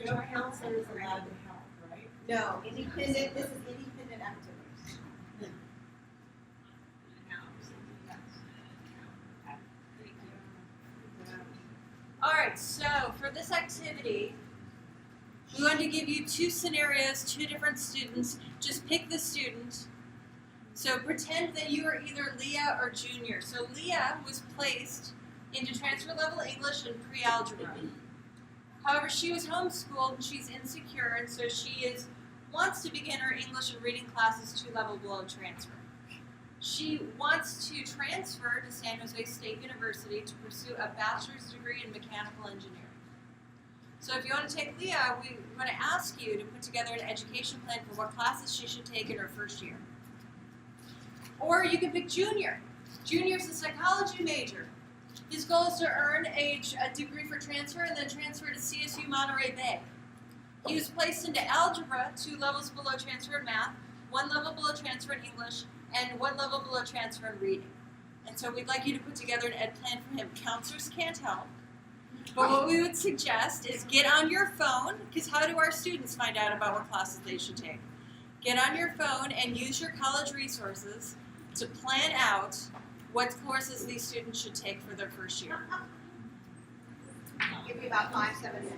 No counselor is allowed to help, right? No, independent, this is independent activities. All right, so for this activity, we want to give you 2 scenarios, 2 different students. Just pick the student. So pretend that you are either Leah or Junior. So Leah was placed into transfer level English and pre-algebra. However, she was homeschooled and she's insecure, and so she wants to begin her English and reading classes 2 levels below transfer. She wants to transfer to San Jose State University to pursue a bachelor's degree in mechanical engineering. So if you want to take Leah, we want to ask you to put together an education plan for what classes she should take in her first year. Or you can pick Junior. Junior's a psychology major. His goal is to earn a degree for transfer and then transfer to CSU Monterey Bay. He was placed into algebra 2 levels below transfer in math, 1 level below transfer in English, and 1 level below transfer in reading. And so we'd like you to put together an ed plan for him. Counselors can't help. But what we would suggest is get on your phone, because how do our students find out about what classes they should take? Get on your phone and use your college resources to plan out what courses these students should take for their first year. Give me about 5-7 minutes.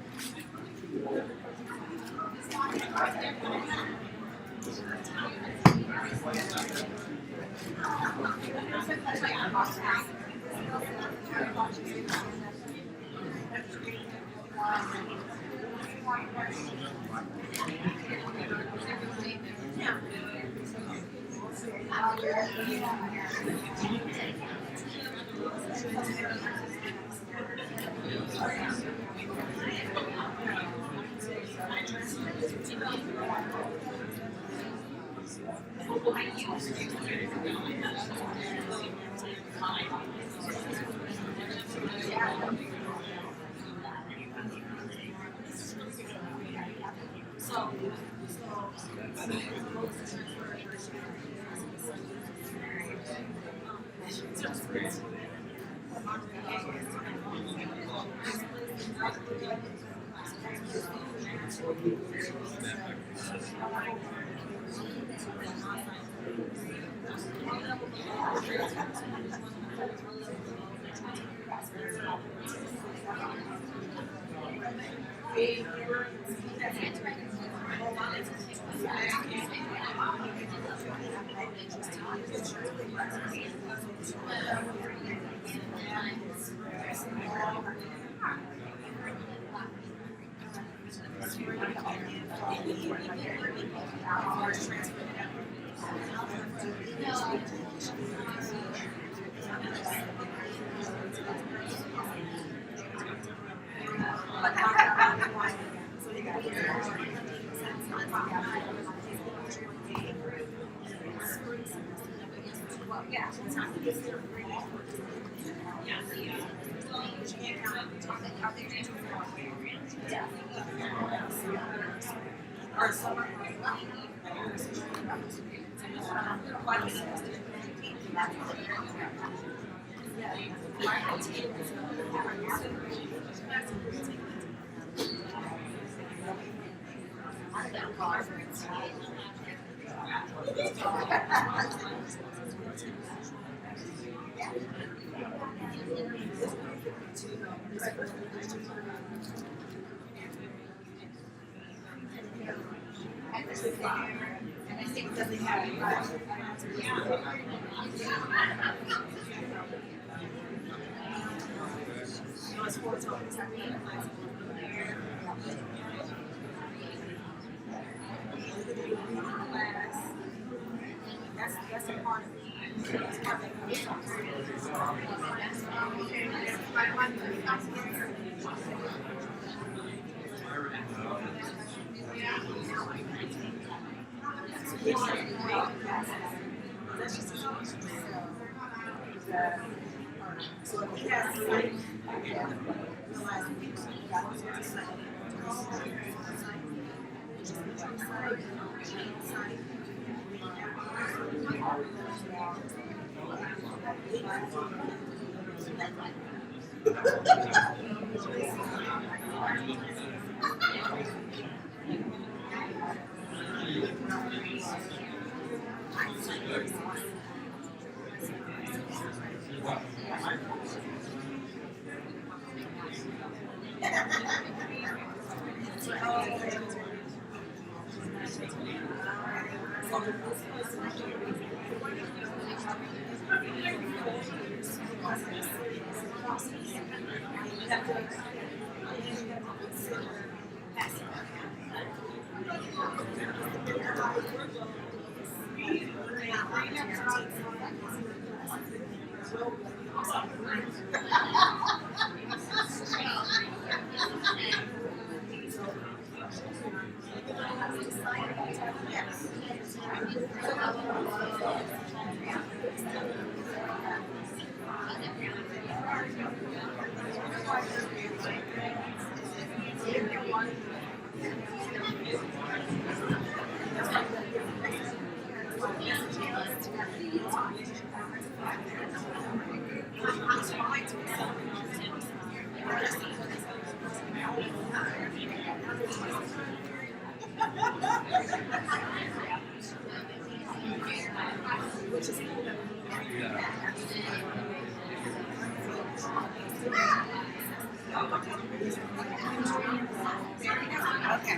Okay.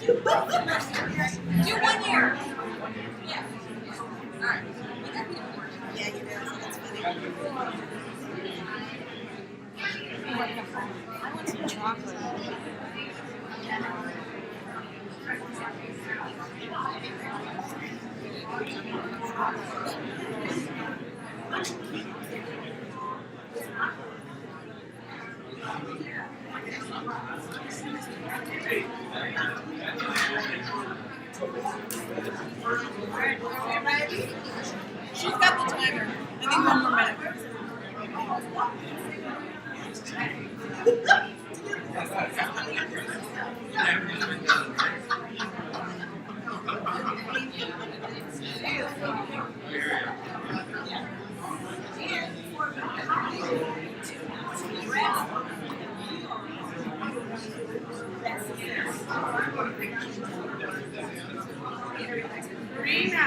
Do 1 year. Yeah. Alright. Yeah, you do. That's funny. I want some chocolate. She's got the timer. I think 1 more minute. Rena.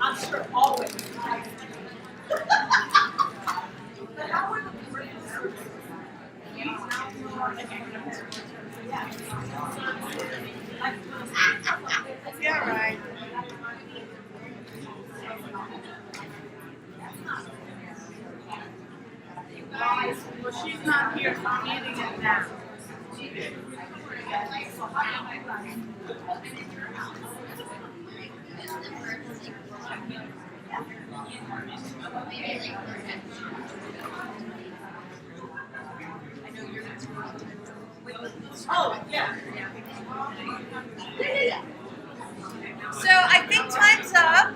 I'm sure always. But how were the yeah, right. Well, she's not here, so I'm eating it now. Oh, yeah. So I think time's up.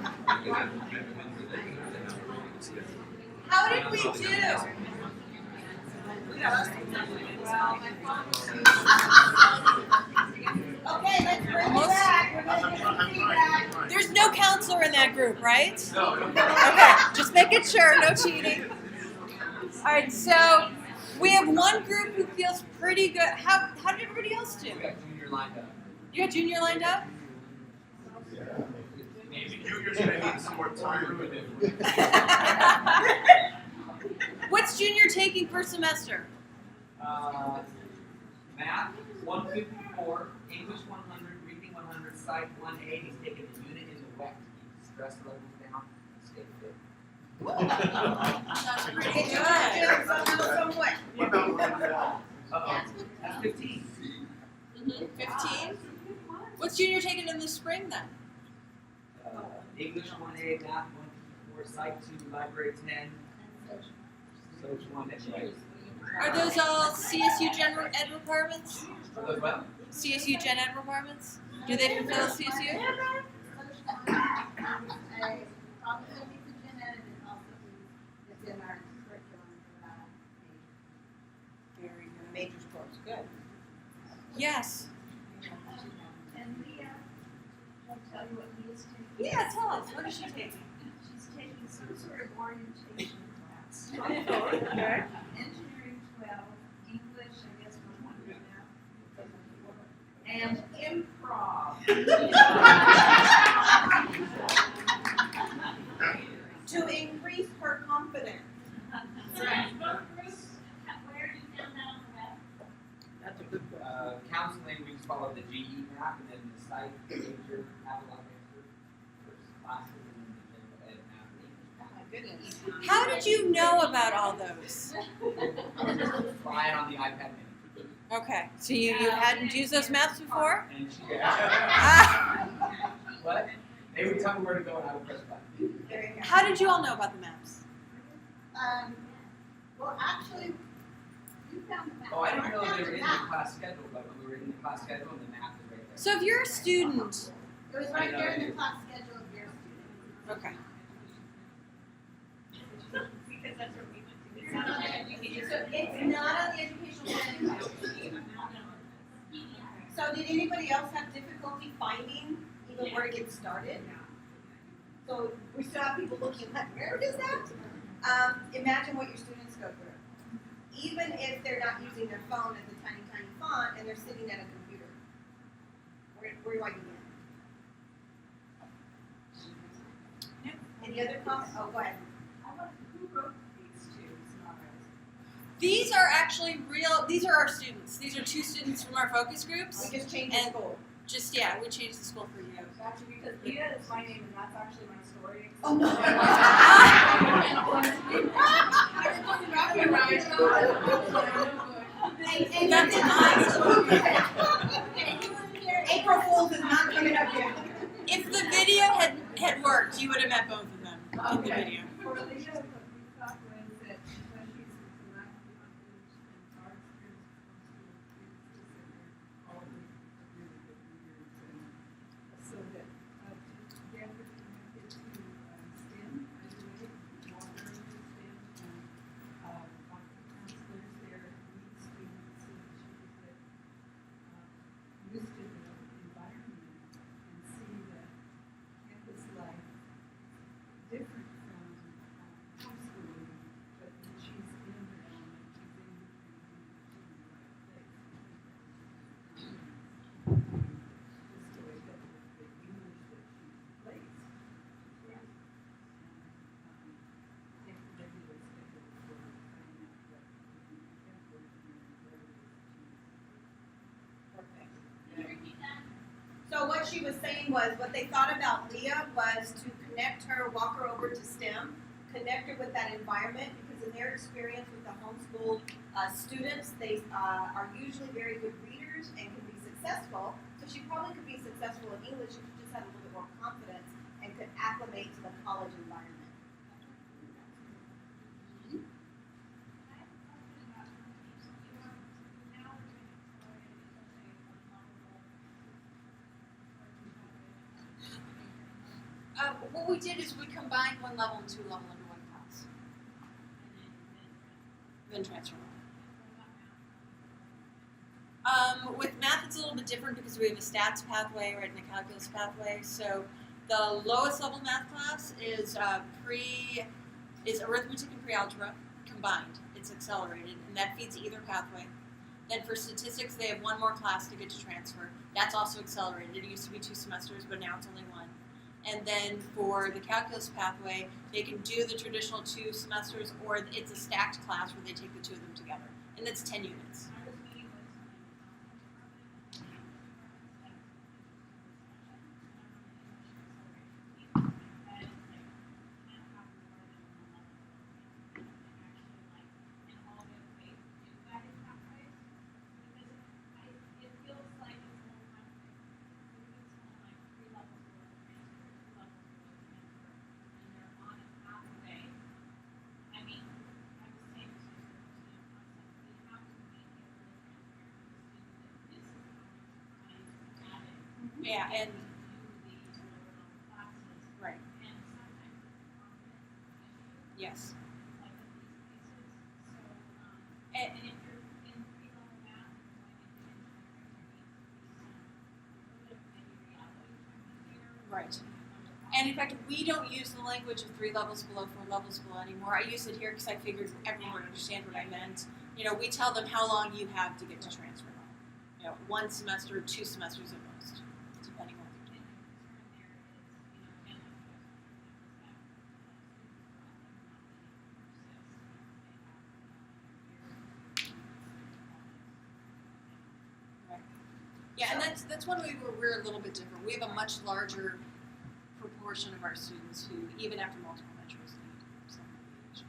How did we do? Okay, let's bring it back. We're gonna get some feedback. There's no counselor in that group, right? No. Okay, just making sure, no cheating. All right, so we have one group who feels pretty good. How did everybody else do? Junior lined up. You got junior lined up? Junior's gonna need some more time. What's junior taking per semester? Math, 154, English 100, reading 100, Psych 1A. He's taking a unit in the wet. Stress levels down. Stay fit. That's pretty That's 15. 15? What's junior taking in the spring then? English 1A, Math 154, Psych 2, Library 10, Social 1, that's right. Are those all CSU Gen Ed requirements? Are those what? CSU Gen Ed requirements? Do they fulfill CSU? Very good. Major sports, good. Yes. And Leah, I'll tell you what Leah's taking. Yeah, tell us. What is she taking? She's taking some some sort of orientation class. Okay. Engineering 12, English, I guess, 100 now. And improv. To increase her confidence. That's a good, counseling, we just follow the GE map and then the site major catalog expert for classes and then the general ed map and English map. How did you know about all those? I was just flying on the iPad mini. Okay, so you hadn't used those maps before? And she, what? They would tell me where to go and I would press a button. How did you all know about the maps? Well, actually, you found the map. Oh, I didn't know they were in the class schedule, but when we were in the class schedule and the map was right there. So if you're a student, It was right there in the class schedule of your students. okay. Because that's what we went to. It's not on the education. So it's not on the educational planning. So did anybody else have difficulty finding even where to get started? So we still have people looking like, where is that? Imagine what your students go through. Even if they're not using their phone at the tiny, tiny font and they're sitting at a computer. Where do I begin? Any other comments? Oh, go ahead. Who wrote these two scenarios? These are actually real, these are our students. These are 2 students from our focus groups. We just changed the school. Just, yeah, we changed the school for you. Gotcha, because Leah is my name and that's actually my story. Oh, no. April Fool's is not coming up yet. If the video had worked, you would have met both of them in the video. For Leah, what we thought was that when she's a lack of confidence and our experience all the really good leaders and so that to get her connected to STEM, I believe, more early STEM and counselors there meet students so that she could get used to the environment and see that campus life different from homeschooling, but that she's in the element, she's in the right place. Just to wake up with the English that she plays. And if the regular schedule for finding out that we can work in the So what she was saying was, what they thought about Leah was to connect her, walk her over to STEM, connect her with that environment, because in their experience with the homeschooled students, they are usually very good readers and can be successful. So she probably could be successful in English if she just had a little bit more confidence and could acclimate to the college environment. What we did is we combined 1 level and 2 level into 1 class. Then transfer. With math, it's a little bit different because we have a stats pathway, right, and a calculus pathway. So the lowest level math class is arithmetic and pre-algebra combined. It's accelerated, and that feeds either pathway. Then for statistics, they have 1 more class to get to transfer. That's also accelerated. It used to be 2 semesters, but now it's only 1. And then for the calculus pathway, they can do the traditional 2 semesters, or it's a stacked class where they take the 2 of them together. And it's 10 units. Yeah, and right. Yes. And right. And in fact, we don't use the language of 3 levels below, 4 levels below anymore. I use it here because I figured everyone would understand what I meant. You know, we tell them how long you have to get to transfer. You know, 1 semester, 2 semesters at most, depending on what you're doing. Yeah, and that's one way where we're a little bit different. We have a much larger proportion of our students who, even after multiple metros, need some mediation.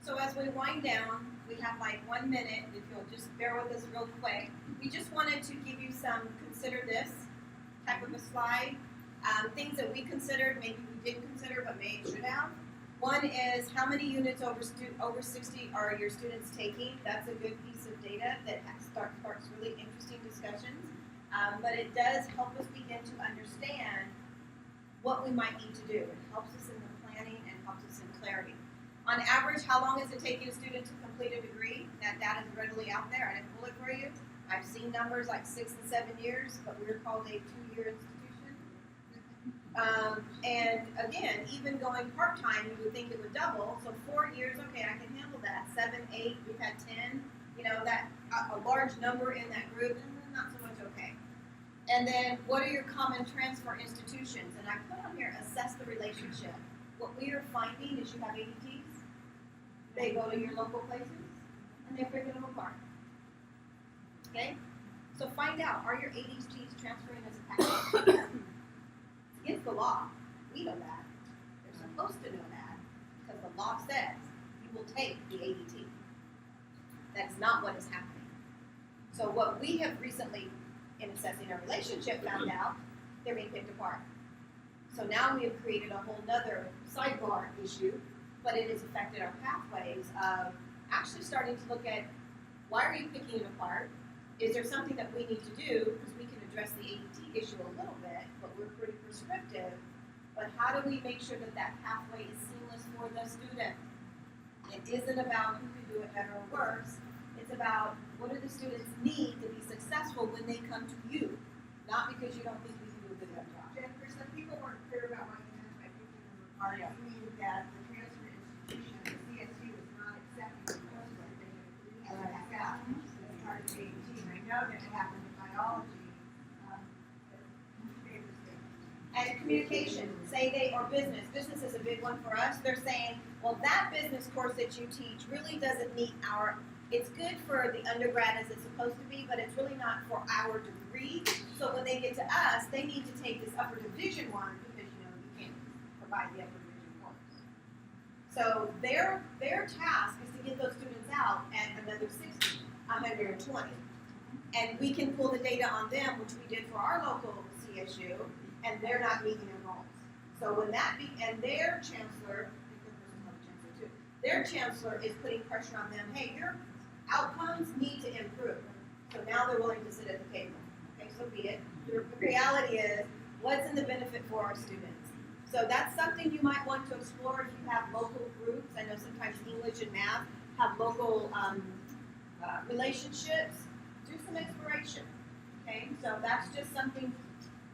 So as we wind down, we have like 1 minute, if you'll just bear with us real quick. We just wanted to give you some consider this type of a slide. Things that we considered, maybe we didn't consider, but maybe should have. One is how many units over 60 are your students taking? That's a good piece of data that starts really interesting discussions. But it does help us begin to understand what we might need to do. It helps us in the planning and helps us in clarity. On average, how long is it taking a student to complete a degree? That data is readily out there. I didn't pull it for you. I've seen numbers like 6 and 7 years, but we're called a 2-year institution. And again, even going part-time, you would think it would double. So 4 years, okay, I can handle that. 7, 8, we've had 10. You know, that a large number in that group, not so much okay. And then, what are your common transfer institutions? And I put on here, assess the relationship. What we are finding is you have ADTs. They go to your local places, and they're picking them apart. Okay? So find out, are your ADTs transferring as a package? It's against the law. We know that. They're supposed to know that, because the law says you will take the ADT. That's not what is happening. So what we have recently, in assessing our relationship, found out, they're being picked apart. So now we have created a whole nother sidebar issue, but it has affected our pathways of actually starting to look at, why are you picking it apart? Is there something that we need to do? Because we can address the ADT issue a little bit, but we're pretty prescriptive. But how do we make sure that that pathway is seamless for the student? It isn't about who can do it better or worse. It's about what do the students need to be successful when they come to you, not because you don't think we can do a good enough job. Jennifer, some people weren't clear about what you meant by picking them apart. You mean that the transfer institution, the CSU, is not accepting the coursework they had agreed to accept as part of AT. And I know that it happened in biology. And communication, say they, or business. Business is a big one for us. They're saying, well, that business course that you teach really doesn't meet our, it's good for the undergrad as it's supposed to be, but it's really not for our degree. So when they get to us, they need to take this upper division one because, you know, you can't provide the upper division course. So their task is to get those students out at another 60, 120. And we can pull the data on them, which we did for our local CSU, and they're not meeting their goals. So when that and their chancellor, because there's another chancellor too, their chancellor is putting pressure on them, hey, your outcomes need to improve. So now they're willing to sit at the table. Okay, so be it. The reality is, what's in the benefit for our students? So that's something you might want to explore if you have local groups. I know sometimes English and math have local relationships. Do some exploration. Okay, so that's just something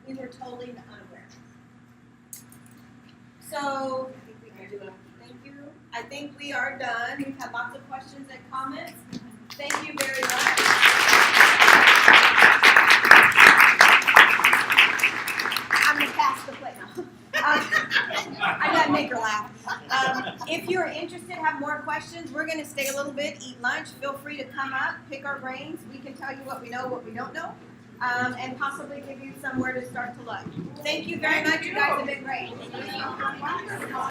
we were totally unaware. So I think we can do it. Thank you. I think we are done. We've had lots of questions and comments. Thank you very much. I'm gonna pass the plate now. I gotta make her laugh. If you're interested, have more questions, we're gonna stay a little bit, eat lunch. Feel free to come up, pick our brains. We can tell you what we know, what we don't know. And possibly give you somewhere to start to look. Thank you very much. You guys have been great.